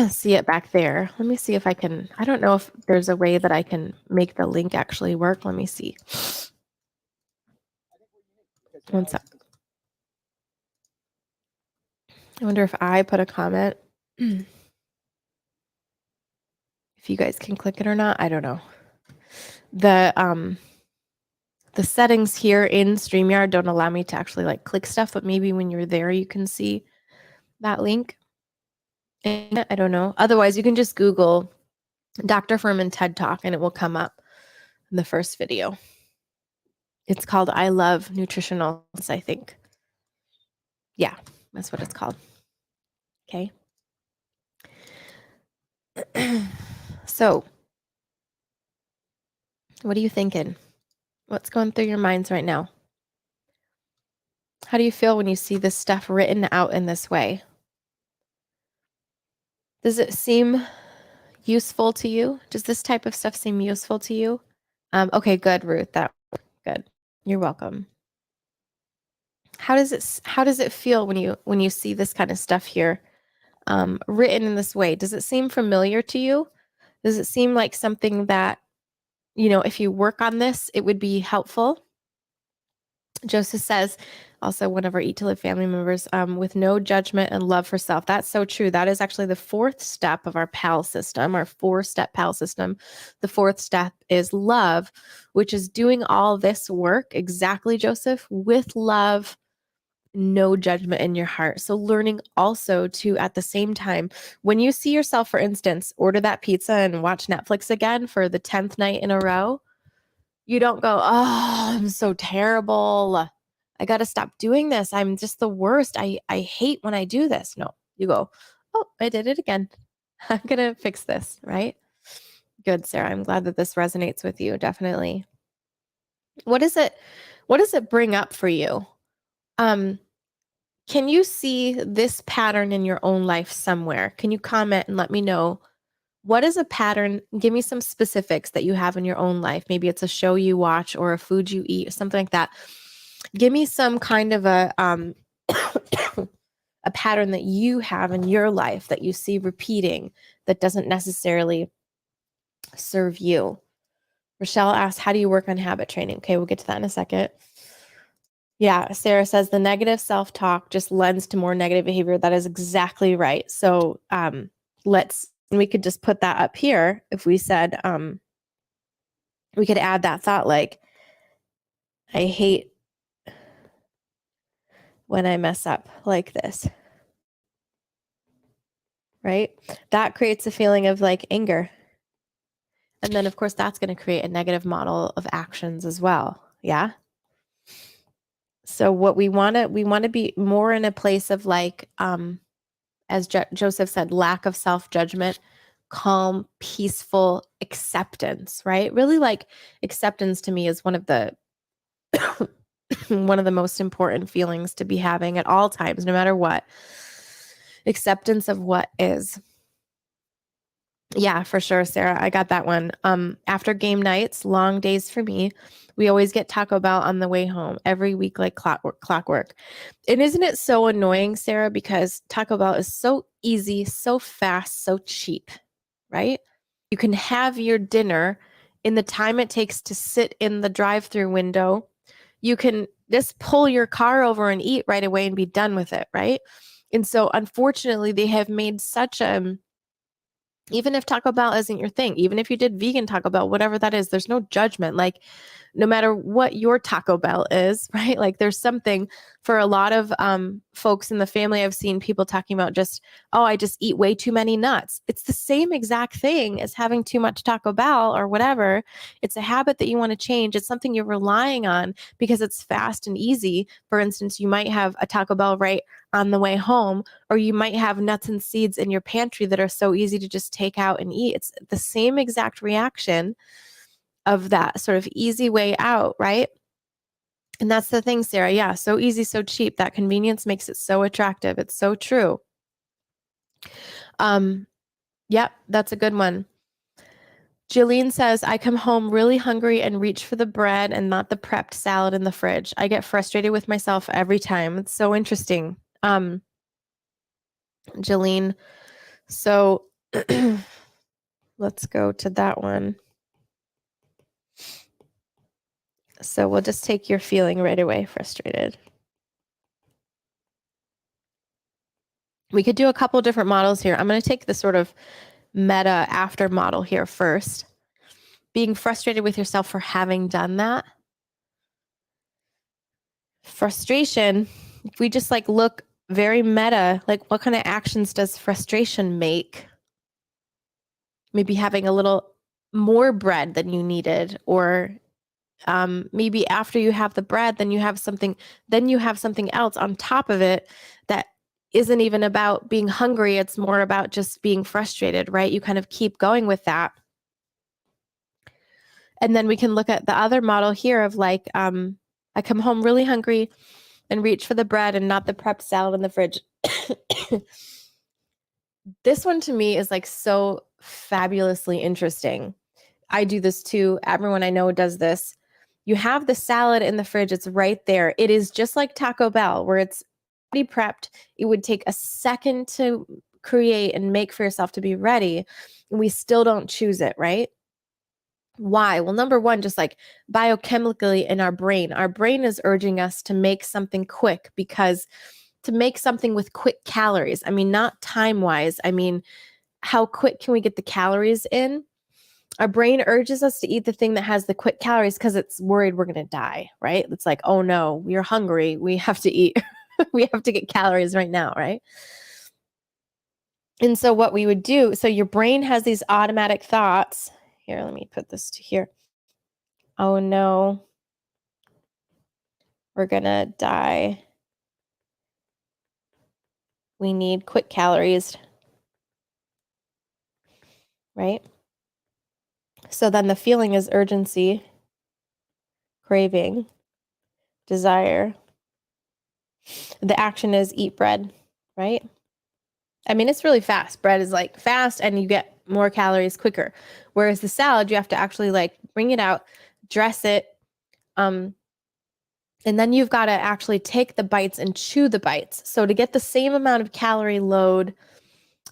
see it back there. Let me see if I can. I don't know if there's a way that I can make the link actually work. Let me see. One sec. I wonder if I put a comment. If you guys can click it or not, I don't know. The settings here in StreamYard don't allow me to actually like click stuff, but maybe when you're there, you can see that link. And I don't know. Otherwise, you can just Google Dr. Fuhrman TED Talk and it will come up in the first video. It's called I Love Nutritional, I think. Yeah, that's what it's called. Okay. So, what are you thinking? What's going through your minds right now? How do you feel when you see this stuff written out in this way? Does it seem useful to you? Does this type of stuff seem useful to you? Okay, good, Ruth. Good. You're welcome. How does it feel when you see this kind of stuff here written in this way? Does it seem familiar to you? Does it seem like something that, if you work on this, it would be helpful? Joseph says, also one of our Eat to Live family members, with no judgment and love for self. That's so true. That is actually the fourth step of our PAL system, our 4-step PAL system. The fourth step is love, which is doing all this work exactly, Joseph, with love, no judgment in your heart. So learning also to, at the same time, when you see yourself, for instance, order that pizza and watch Netflix again for the 10th night in a row, you don't go, oh, I'm so terrible. I got to stop doing this. I'm just the worst. I hate when I do this. No, you go, oh, I did it again. I'm going to fix this, right? Good, Sarah. I'm glad that this resonates with you. Definitely. What does it bring up for you? can you see this pattern in your own life somewhere? Can you comment and let me know what is a pattern? Give me some specifics that you have in your own life. Maybe it's a show you watch or a food you eat, or something like that. Give me some kind of a a pattern that you have in your life that you see repeating that doesn't necessarily serve you. Rochelle asks, how do you work on habit training? Okay, we'll get to that in a second. Yeah, Sarah says the negative self-talk just lends to more negative behavior. That is exactly right. So we could just put that up here if we said, we could add that thought like, I hate when I mess up like this, right? That creates a feeling of like anger. And then of course that's going to create a negative model of actions as well. Yeah. So what we want to be more in a place of like, as Joseph said, lack of self-judgment, calm, peaceful acceptance, right? Really like acceptance to me is one of the one of the most important feelings to be having at all times, no matter what. Acceptance of what is. Yeah, for sure, Sarah. I got that one. After game nights, long days for me, we always get Taco Bell on the way home every week, like clockwork. And isn't it so annoying, Sarah? Because Taco Bell is so easy, so fast, so cheap, right? You can have your dinner in the time it takes to sit in the drive-through window. You can just pull your car over and eat right away and be done with it, right? And so unfortunately, they have made such a even if Taco Bell isn't your thing, even if you did vegan Taco Bell, whatever that is, there's no judgment. Like, no matter what your Taco Bell is, right? Like, there's something for a lot of folks in the family. I've seen people talking about just, oh, I just eat way too many nuts. It's the same exact thing as having too much Taco Bell or whatever. It's a habit that you want to change. It's something you're relying on because it's fast and easy. For instance, you might have a Taco Bell right on the way home, or you might have nuts and seeds in your pantry that are so easy to just take out and eat. It's the same exact reaction of that sort of easy way out, right? And that's the thing, Sarah. Yeah, so easy, so cheap. That convenience makes it so attractive. It's so true. Yep, that's a good one. Jillian says, I come home really hungry and reach for the bread and not the prepped salad in the fridge. I get frustrated with myself every time. It's so interesting. Jillian, so let's go to that one. So we'll just take your feeling right away, frustrated. We could do a couple different models here. I'm going to take the sort of meta after model here first. Being frustrated with yourself for having done that. Frustration, if we just like look very meta, like what kind of actions does frustration make? Maybe having a little more bread than you needed, or maybe after you have the bread, then you have something else on top of it that isn't even about being hungry. It's more about just being frustrated, right? You kind of keep going with that. And then we can look at the other model here of like, I come home really hungry and reach for the bread and not the prepped salad in the fridge. This one to me is like so fabulously interesting. I do this too. Everyone I know does this. You have the salad in the fridge. It's right there. It is just like Taco Bell, where it's already prepped. It would take a second to create and make for yourself to be ready. And we still don't choose it, right? Why? Well, number one, just like biochemically in our brain is urging us to make something quick, because to make something with quick calories, I mean, not time-wise, I mean, how quick can we get the calories in? Our brain urges us to eat the thing that has the quick calories because it's worried we're going to die, right? It's like, oh no, we're hungry. We have to eat. We have to get calories right now, right? And so what we would do, so your brain has these automatic thoughts. Here, let me put this to here. Oh no, we're going to die. We need quick calories, right? So then the feeling is urgency, craving, desire. The action is eat bread, right? I mean, it's really fast. Bread is like fast and you get more calories quicker. Whereas the salad, you have to actually like bring it out, dress it, and then you've got to actually take the bites and chew the bites. So to get the same amount of calorie load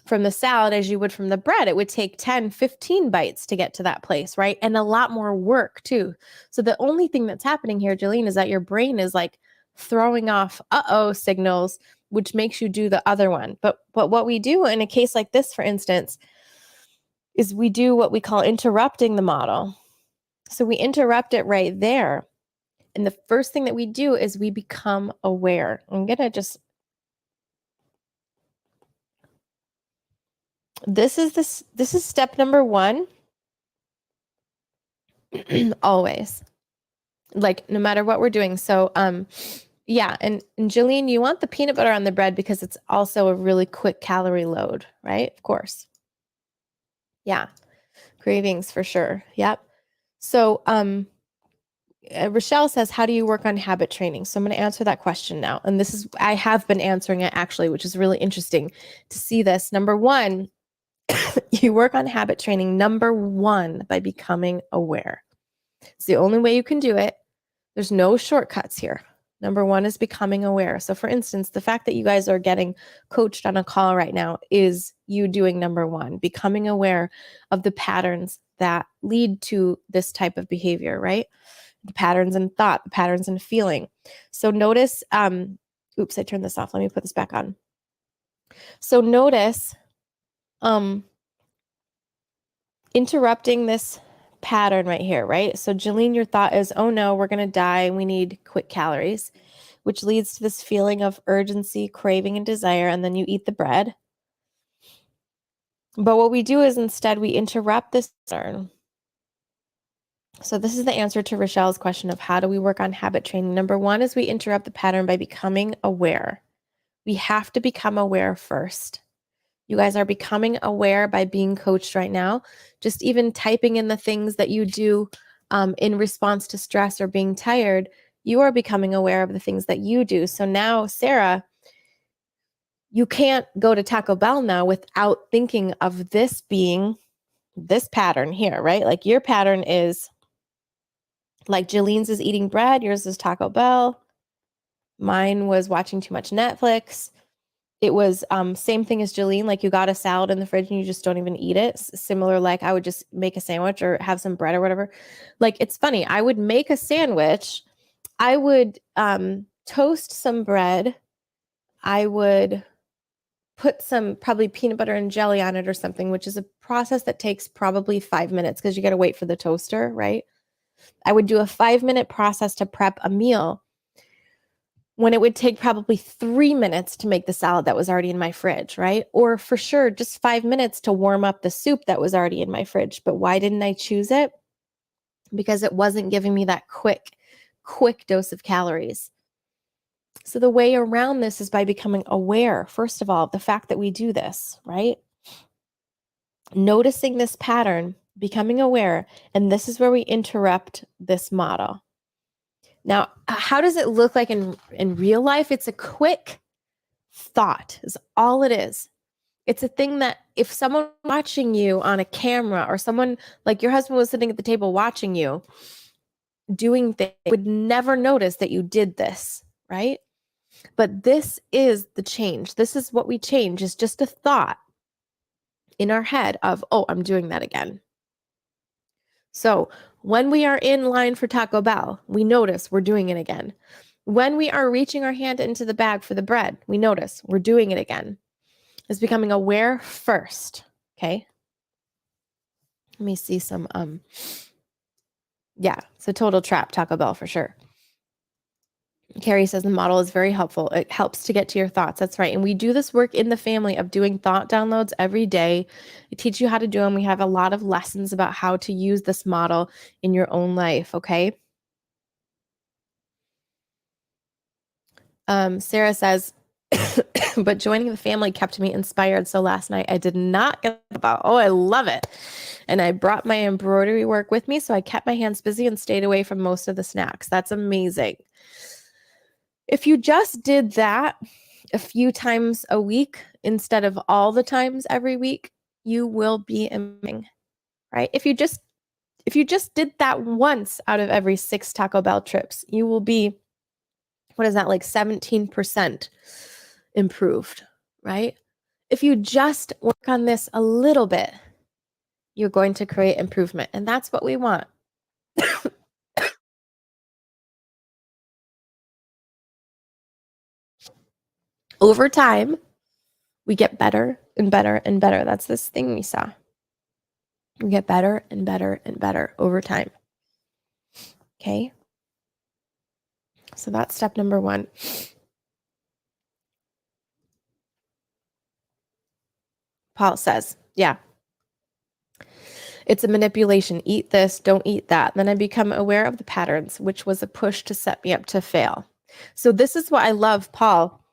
from the salad as you would from the bread, it would take 10, 15 bites to get to that place, right? And a lot more work too. So the only thing that's happening here, Jolene, is that your brain is like throwing off signals, which makes you do the other one. But what we do in a case like this, for instance, is we do what we call interrupting the model. So we interrupt it right there. And the first thing that we do is we become aware. I'm going to just this is step number 1. Always, like, no matter what we're doing. So yeah, and Jillian, you want the peanut butter on the bread because it's also a really quick calorie load, right? Of course. Yeah, cravings for sure. Yep. So Rochelle says, how do you work on habit training? So I'm going to answer that question now. And I have been answering it actually, which is really interesting to see this. Number 1, you work on habit training, number 1, by becoming aware. It's the only way you can do it. There's no shortcuts here. Number 1 is becoming aware. So for instance, the fact that you guys are getting coached on a call right now is you doing number 1, becoming aware of the patterns that lead to this type of behavior, right? The patterns in thought, the patterns in feeling. So notice, oops, I turned this off. Let me put this back on. So notice, interrupting this pattern right here, right? So Jolene, your thought is, oh no, we're going to die. We need quick calories, which leads to this feeling of urgency, craving, and desire. And then you eat the bread. But what we do is instead we interrupt this pattern. So this is the answer to Rochelle's question of how do we work on habit training? Number 1 is we interrupt the pattern by becoming aware. We have to become aware first. You guys are becoming aware by being coached right now. Just even typing in the things that you do in response to stress or being tired, you are becoming aware of the things that you do. So now, Sarah, you can't go to Taco Bell now without thinking of this being this pattern here, right? Like your pattern is like Jolene's is eating bread, yours is Taco Bell. Mine was watching too much Netflix. It was same thing as Jolene, like you got a salad in the fridge and you just don't even eat it. Similar, like I would just make a sandwich or have some bread or whatever. Like it's funny, I would make a sandwich. I would toast some bread. I would put some probably peanut butter and jelly on it or something, which is a process that takes probably 5 minutes because you got to wait for the toaster, right? I would do a 5-minute process to prep a meal when it would take probably 3 minutes to make the salad that was already in my fridge, right? Or for sure, just 5 minutes to warm up the soup that was already in my fridge. But why didn't I choose it? Because it wasn't giving me that quick dose of calories. So the way around this is by becoming aware, first of all, of the fact that we do this, right? Noticing this pattern, becoming aware, and this is where we interrupt this model. Now, how does it look like in real life? It's a quick thought is all it is. It's a thing that if someone watching you on a camera or someone like your husband was sitting at the table watching you doing things, would never notice that you did this, right? But this is the change. This is what we change, is just a thought in our head of, oh, I'm doing that again. So when we are in line for Taco Bell, we notice we're doing it again. When we are reaching our hand into the bag for the bread, we notice we're doing it again. It's becoming aware first, okay? Let me see some, yeah, it's a total trap, Taco Bell for sure. Carrie says the model is very helpful. It helps to get to your thoughts. That's right. And we do this work in the family of doing thought downloads every day. I teach you how to do them. We have a lot of lessons about how to use this model in your own life, okay? Sarah says, but joining the family kept me inspired. So last night I did not get about, oh, I love it. And I brought my embroidery work with me. So I kept my hands busy and stayed away from most of the snacks. That's amazing. If you just did that a few times a week instead of all the times every week, you will be amazing, right? If you just did that once out of every 6 Taco Bell trips, you will be, what is that, like 17% improved, right? If you just work on this a little bit, you're going to create improvement. And that's what we want. Over time, we get better and better and better. That's this thing we saw. We get better and better and better over time. Okay? So that's step number 1. Paul says, yeah, it's a manipulation. Eat this, don't eat that. Then I become aware of the patterns, which was a push to set me up to fail. So this is what I love, Paul,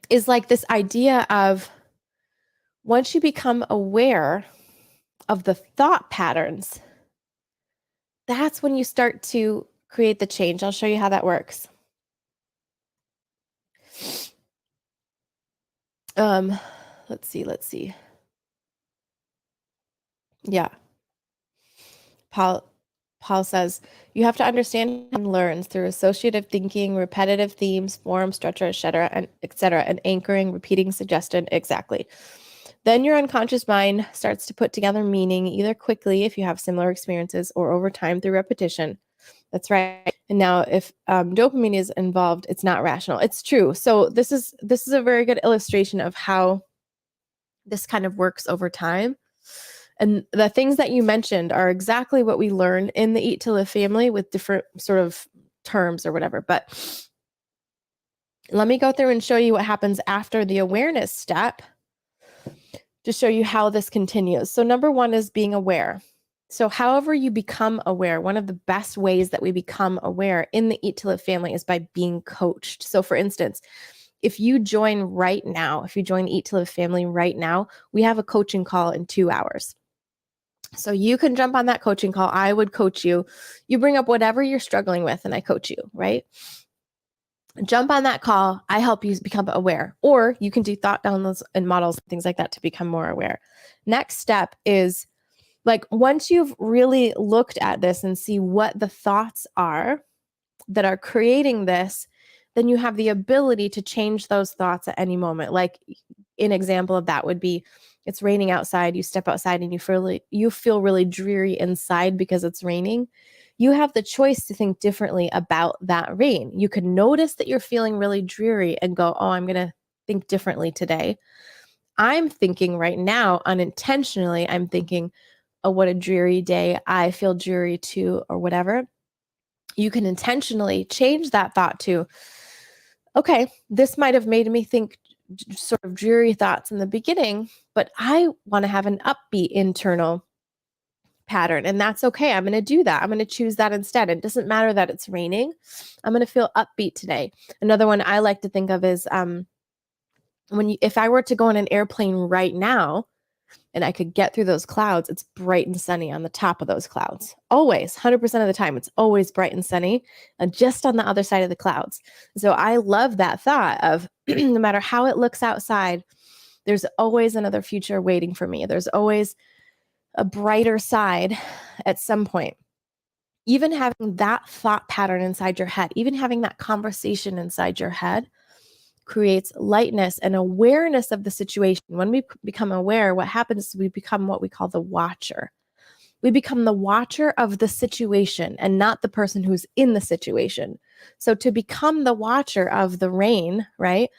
is like this idea of once you become aware of the thought patterns, that's when you start to create the change. I'll show you how that works. Let's see. Yeah. Paul says, you have to understand and learns through associative thinking, repetitive themes, form, structure, etc., and anchoring, repeating, suggestion. Exactly. Then your unconscious mind starts to put together meaning either quickly if you have similar experiences or over time through repetition. That's right. And now if dopamine is involved, it's not rational. It's true. So this is a very good illustration of how this kind of works over time. And the things that you mentioned are exactly what we learn in the Eat to Live family with different sort of terms or whatever. But let me go through and show you what happens after the awareness step to show you how this continues. So number 1 is being aware. So however you become aware, one of the best ways that we become aware in the Eat to Live family is by being coached. So for instance, if you join right now, if you join Eat to Live family right now, we have a coaching call in 2 hours. So you can jump on that coaching call. I would coach you. You bring up whatever you're struggling with and I coach you, right? Jump on that call. I help you become aware. Or you can do thought downloads and models, things like that to become more aware. Next step is like once you've really looked at this and see what the thoughts are that are creating this, then you have the ability to change those thoughts at any moment. Like an example of that would be it's raining outside, you step outside and you feel really dreary inside because it's raining. You have the choice to think differently about that rain. You could notice that you're feeling really dreary and go, oh, I'm going to think differently today. I'm thinking right now, unintentionally, I'm thinking, oh, what a dreary day. I feel dreary too, or whatever. You can intentionally change that thought to, okay, this might have made me think sort of dreary thoughts in the beginning, but I want to have an upbeat internal pattern. And that's okay. I'm going to do that. I'm going to choose that instead. It doesn't matter that it's raining. I'm going to feel upbeat today. Another one I like to think of is if I were to go on an airplane right now and I could get through those clouds, it's bright and sunny on the top of those clouds. Always, 100% of the time, it's always bright and sunny and just on the other side of the clouds. So I love that thought of no matter how it looks outside, there's always another future waiting for me. There's always a brighter side at some point. Even having that thought pattern inside your head, even having that conversation inside your head creates lightness and awareness of the situation. When we become aware, what happens is we become what we call the watcher. We become the watcher of the situation and not the person who's in the situation. So to become the watcher of the rain, right?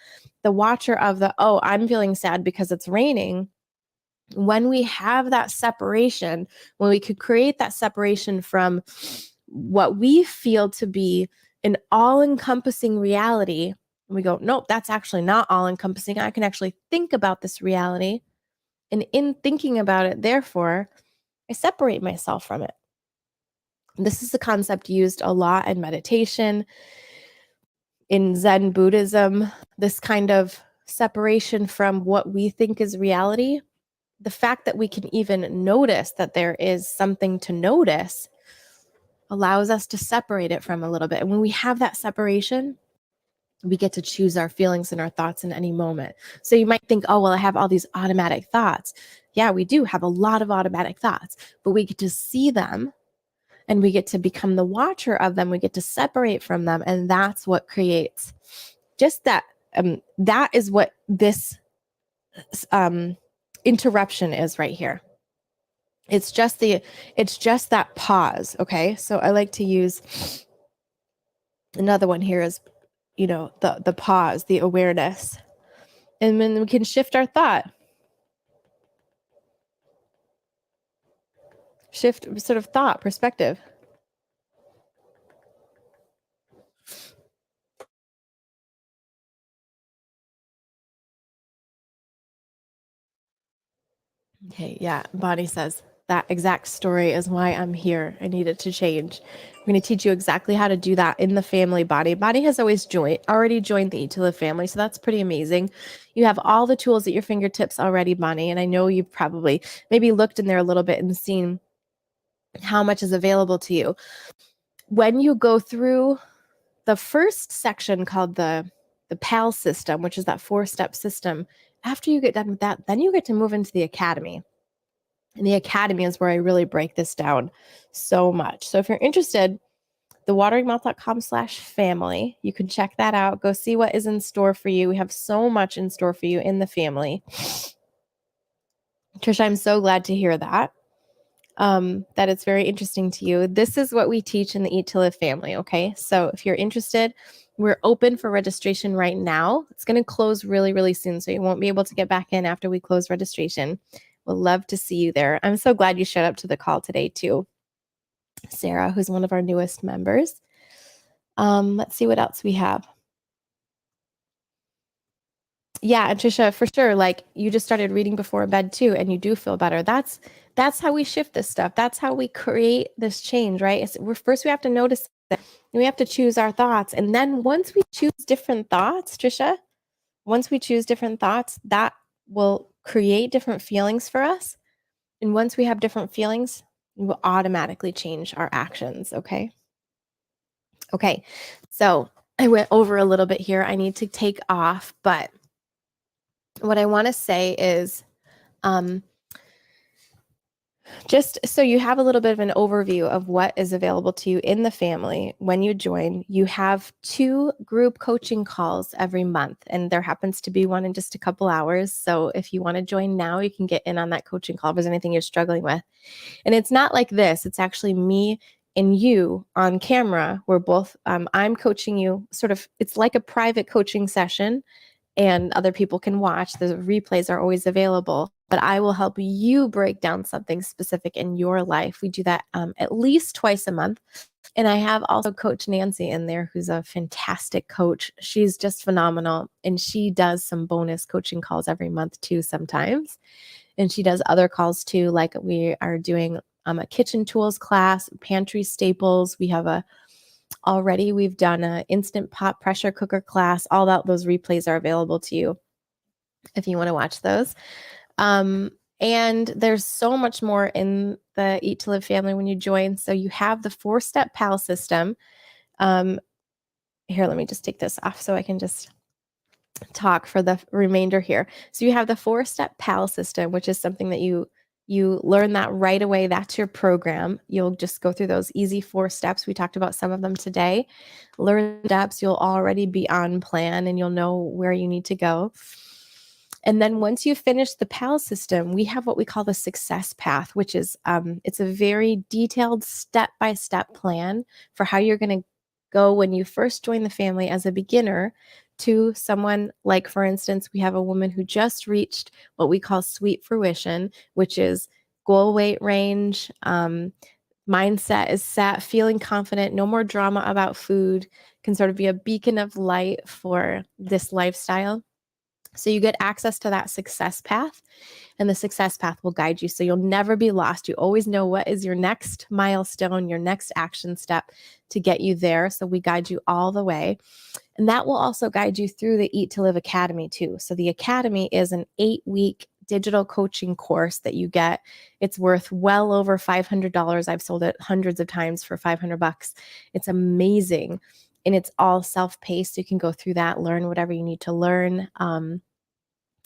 The watcher of oh, I'm feeling sad because it's raining. When we have that separation, when we could create that separation from what we feel to be an all-encompassing reality, and we go, nope, that's actually not all-encompassing. I can actually think about this reality. And in thinking about it, therefore, I separate myself from it. This is a concept used a lot in meditation, in Zen Buddhism, this kind of separation from what we think is reality. The fact that we can even notice that there is something to notice allows us to separate it from a little bit. And when we have that separation, we get to choose our feelings and our thoughts in any moment. So you might think, oh, well, I have all these automatic thoughts. Yeah, we do have a lot of automatic thoughts, but we get to see them and we get to become the watcher of them. We get to separate from them. And that's what creates just that. That is what this interruption is right here. It's just that pause. Okay. So I like to use another one here is, the pause, the awareness. And then we can shift our thought. Shift sort of thought perspective. Okay, yeah. Bonnie says, that exact story is why I'm here. I needed to change. I'm going to teach you exactly how to do that in the family body. Bonnie has already joined the Eat to Live family, so that's pretty amazing. You have all the tools at your fingertips already, Bonnie, and I know you've probably maybe looked in there a little bit and seen how much is available to you. When you go through the first section called the PAL system, which is that 4-step system, after you get done with that, then you get to move into the academy. And the academy is where I really break this down so much. So if you're interested, thewateringmouth.com/family, you can check that out. Go see what is in store for you. We have so much in store for you in the family. Trisha, I'm so glad to hear that. That it's very interesting to you. This is what we teach in the Eat to Live family. Okay. So if you're interested, we're open for registration right now. It's going to close really, really soon. So you won't be able to get back in after we close registration. We'll love to see you there. I'm so glad you showed up to the call today too. Sarah, who's one of our newest members. Let's see what else we have. Yeah, and Trisha, for sure, like you just started reading before bed too, and you do feel better. That's how we shift this stuff. That's how we create this change, right? First we have to notice it. We have to choose our thoughts. And then once we choose different thoughts, Trisha, that will create different feelings for us. And once we have different feelings, we will automatically change our actions, okay? Okay, so I went over a little bit here. I need to take off, but what I want to say is just so you have a little bit of an overview of what is available to you in the family when you join. You have 2 group coaching calls every month, and there happens to be one in just a couple hours. So if you want to join now, you can get in on that coaching call if there's anything you're struggling with. And it's not like this. It's actually me and you on camera. We're both, I'm coaching you it's like a private coaching session, and other people can watch. The replays are always available, but I will help you break down something specific in your life. We do that at least twice a month. And I have also Coach Nancy in there, who's a fantastic coach. She's just phenomenal. And she does some bonus coaching calls every month too sometimes. And she does other calls too, like we are doing a kitchen tools class, pantry staples. We've done an instant pot pressure cooker class. All that, those replays are available to you if you want to watch those. And there's so much more in the Eat to Live family when you join. So you have the 4-step PAL system. Here, let me just take this off so I can just talk for the remainder here. So you have the 4-step PAL system, which is something that you learn that right away. That's your program. You'll just go through those easy 4 steps. We talked about some of them today. Learn steps. You'll already be on plan and you'll know where you need to go. And then once you finish the PAL system, we have what we call the success path, which is it's a very detailed step-by-step plan for how you're going to go when you first join the family as a beginner to someone like, for instance, we have a woman who just reached what we call sweet fruition, which is goal weight range, mindset is set, feeling confident, no more drama about food, can sort of be a beacon of light for this lifestyle. So you get access to that success path, and the success path will guide you. So you'll never be lost. You always know what is your next milestone, your next action step to get you there. So we guide you all the way. And that will also guide you through the Eat to Live Academy too. So the Academy is an 8-week digital coaching course that you get. It's worth well over $500. I've sold it hundreds of times for $500. It's amazing. And it's all self-paced. You can go through that, learn whatever you need to learn.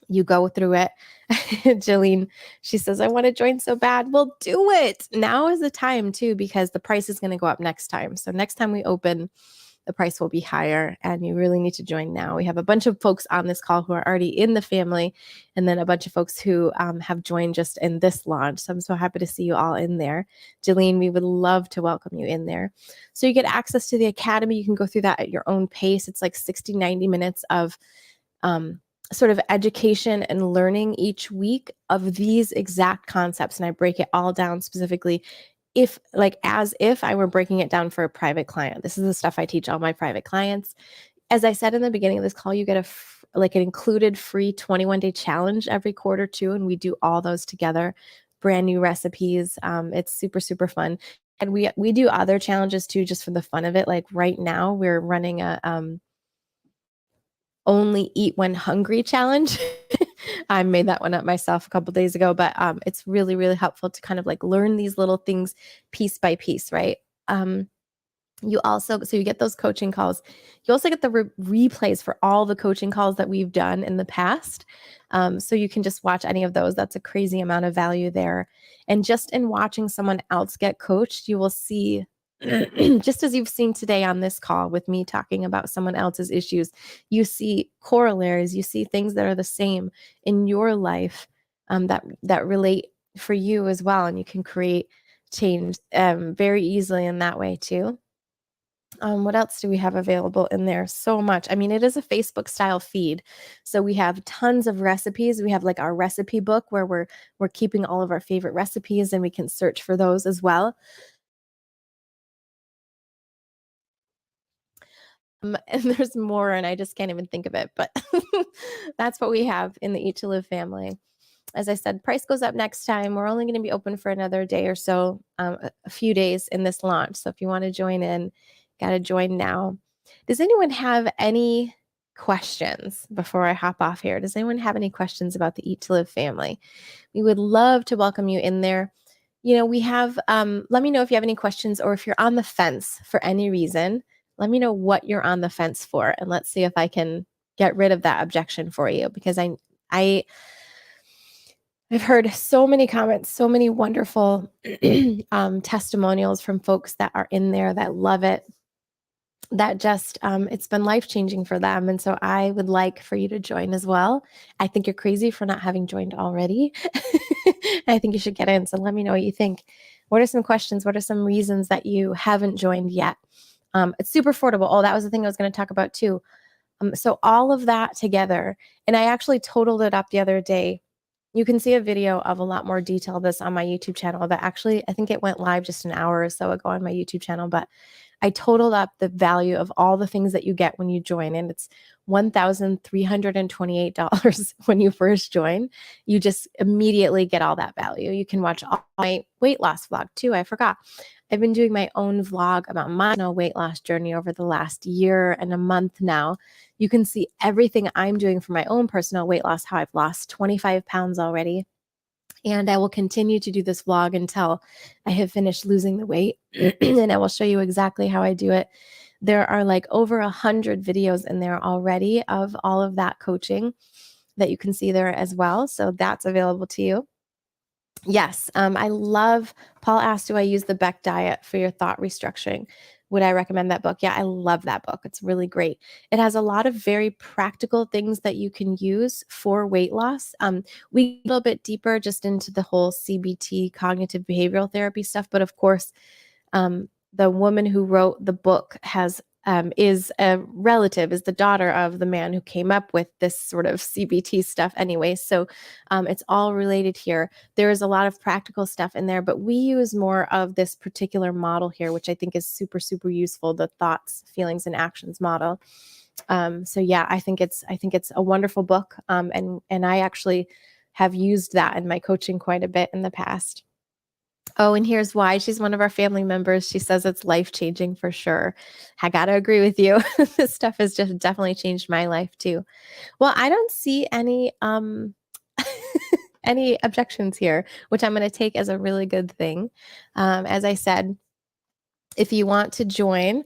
You go through it. Jillian, she says, I want to join so bad. Well, do it. Now is the time too, because the price is going to go up next time. So next time we open, the price will be higher and you really need to join now. We have a bunch of folks on this call who are already in the family and then a bunch of folks who have joined just in this launch. So I'm so happy to see you all in there. Jillian, we would love to welcome you in there. So you get access to the academy. You can go through that at your own pace. It's like 60, 90 minutes of sort of education and learning each week of these exact concepts. And I break it all down specifically as if I were breaking it down for a private client. This is the stuff I teach all my private clients. As I said in the beginning of this call, you get an included free 21-day challenge every quarter too. And we do all those together, brand new recipes. It's super, super fun. And we do other challenges too, just for the fun of it. Like right now we're running a, only eat when hungry challenge. I made that one up myself a couple days ago, but it's really, really helpful to kind of like learn these little things piece by piece, right? You get those coaching calls. You also get the replays for all the coaching calls that we've done in the past. So you can just watch any of those. That's a crazy amount of value there. And just in watching someone else get coached, you will see just as you've seen today on this call with me talking about someone else's issues, you see corollaries, you see things that are the same in your life that relate for you as well. And you can create change very easily in that way too. What else do we have available in there? So much. I mean, it is a Facebook style feed. So we have tons of recipes. We have like our recipe book where we're keeping all of our favorite recipes and we can search for those as well. And there's more, and I just can't even think of it, but that's what we have in the Eat to Live family. As I said, price goes up next time. We're only going to be open for another day or so, a few days in this launch. So if you want to join in, got to join now. Does anyone have any questions before I hop off here? Does anyone have any questions about the Eat to Live family? We would love to welcome you in there. We have, let me know if you have any questions or if you're on the fence for any reason. Let me know what you're on the fence for, and let's see if I can get rid of that objection for you, because I've heard so many comments, so many wonderful testimonials from folks that are in there that love it, that just it's been life-changing for them. And so I would like for you to join as well. I think you're crazy for not having joined already. I think you should get in. So let me know what you think. What are some questions? What are some reasons that you haven't joined yet? It's super affordable. Oh, that was the thing I was going to talk about too. So all of that together, and I actually totaled it up the other day. You can see a video of a lot more detail of this on my YouTube channel that actually, I think it went live just an hour or so ago on my YouTube channel, but I totaled up the value of all the things that you get when you join, and it's $1,328 when you first join. You just immediately get all that value. You can watch all my weight loss vlog too. I forgot. I've been doing my own vlog about my weight loss journey over the last year and a month now. You can see everything I'm doing for my own personal weight loss, how I've lost 25 pounds already. And I will continue to do this vlog until I have finished losing the weight. And I will show you exactly how I do it. There are like over 100 videos in there already of all of that coaching that you can see there as well. So that's available to you. Yes, I love, Paul asked, do I use the Beck diet for your thought restructuring? Would I recommend that book? Yeah, I love that book. It's really great. It has a lot of very practical things that you can use for weight loss. We go a little bit deeper just into the whole CBT, cognitive behavioral therapy stuff. But of course, the woman who wrote the book is a relative, is the daughter of the man who came up with this sort of CBT stuff anyway. So it's all related here. There is a lot of practical stuff in there, but we use more of this particular model here, which I think is super, super useful, the thoughts, feelings, and actions model. So yeah, I think it's a wonderful book. And I actually have used that in my coaching quite a bit in the past. Oh, and here's why. She's one of our family members. She says it's life-changing for sure. I got to agree with you. This stuff has just definitely changed my life too. Well, I don't see any any objections here, which I'm going to take as a really good thing. As I said, if you want to join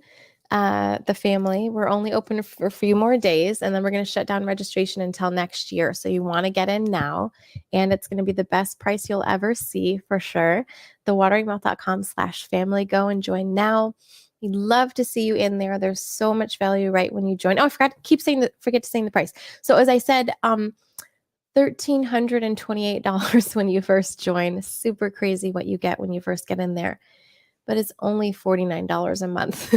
the family, we're only open for a few more days, and then we're going to shut down registration until next year. So you want to get in now, and it's going to be the best price you'll ever see for sure. thewateringmouth.com/family. Go and join now. We'd love to see you in there. There's so much value right when you join. Oh, I forget to say the price. So as I said, $1,328 when you first join. Super crazy what you get when you first get in there. But it's only $49 a month.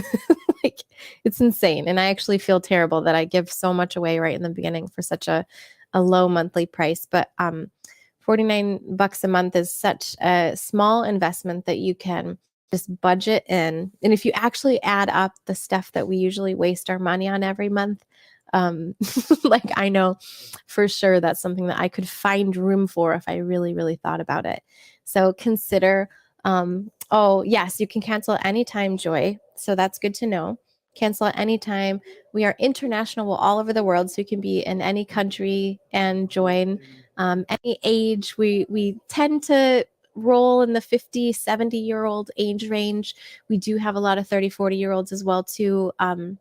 Like, it's insane. And I actually feel terrible that I give so much away right in the beginning for such a low monthly price. But $49 a month is such a small investment that you can just budget in. And if you actually add up the stuff that we usually waste our money on every month, like, I know for sure that's something that I could find room for if I really, really thought about it. So consider, oh yes, you can cancel at any time, Joy. So that's good to know. Cancel at any time. We are international, all over the world, so you can be in any country and join. Any age. We tend to roll in the 50, 70-year-old age range. We do have a lot of 30, 40-year-olds as well too. And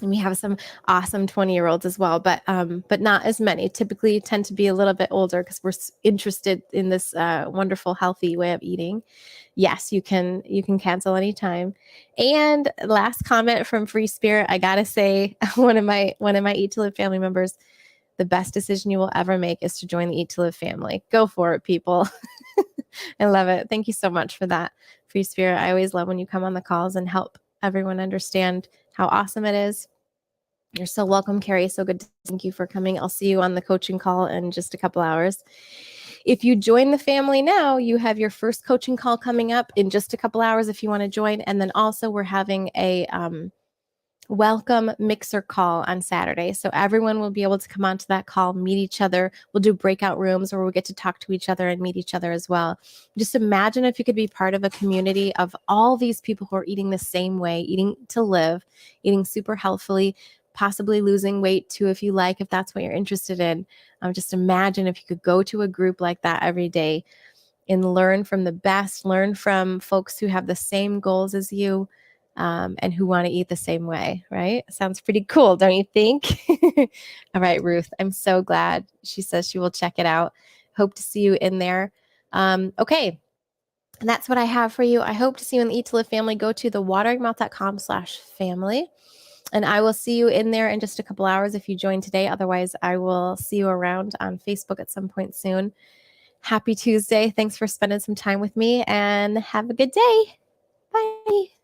we have some awesome 20-year-olds as well, but not as many. Typically tend to be a little bit older because we're interested in this wonderful, healthy way of eating. Yes, you can cancel anytime. And last comment from Free Spirit, I gotta say, one of my Eat to Live family members, the best decision you will ever make is to join the Eat to Live family. Go for it, people. I love it. Thank you so much for that, Free Spirit. I always love when you come on the calls and help everyone understand how awesome it is. You're so welcome, Carrie. So good. Thank you for coming. I'll see you on the coaching call in just a couple hours. If you join the family now, you have your first coaching call coming up in just a couple hours if you want to join. And then also we're having a welcome mixer call on Saturday. So everyone will be able to come onto that call, meet each other. We'll do breakout rooms where we'll get to talk to each other and meet each other as well. Just imagine if you could be part of a community of all these people who are eating the same way, eating to live, eating super healthfully, possibly losing weight too, if you like, if that's what you're interested in. Just imagine if you could go to a group like that every day and learn from the best, learn from folks who have the same goals as you, and who want to eat the same way, right? Sounds pretty cool, don't you think? All right, Ruth, I'm so glad. She says she will check it out. Hope to see you in there. Okay. And that's what I have for you. I hope to see you in the Eat to Live family. Go to thewateringmouth.com/family. And I will see you in there in just a couple hours if you join today. Otherwise, I will see you around on Facebook at some point soon. Happy Tuesday. Thanks for spending some time with me and have a good day. Bye.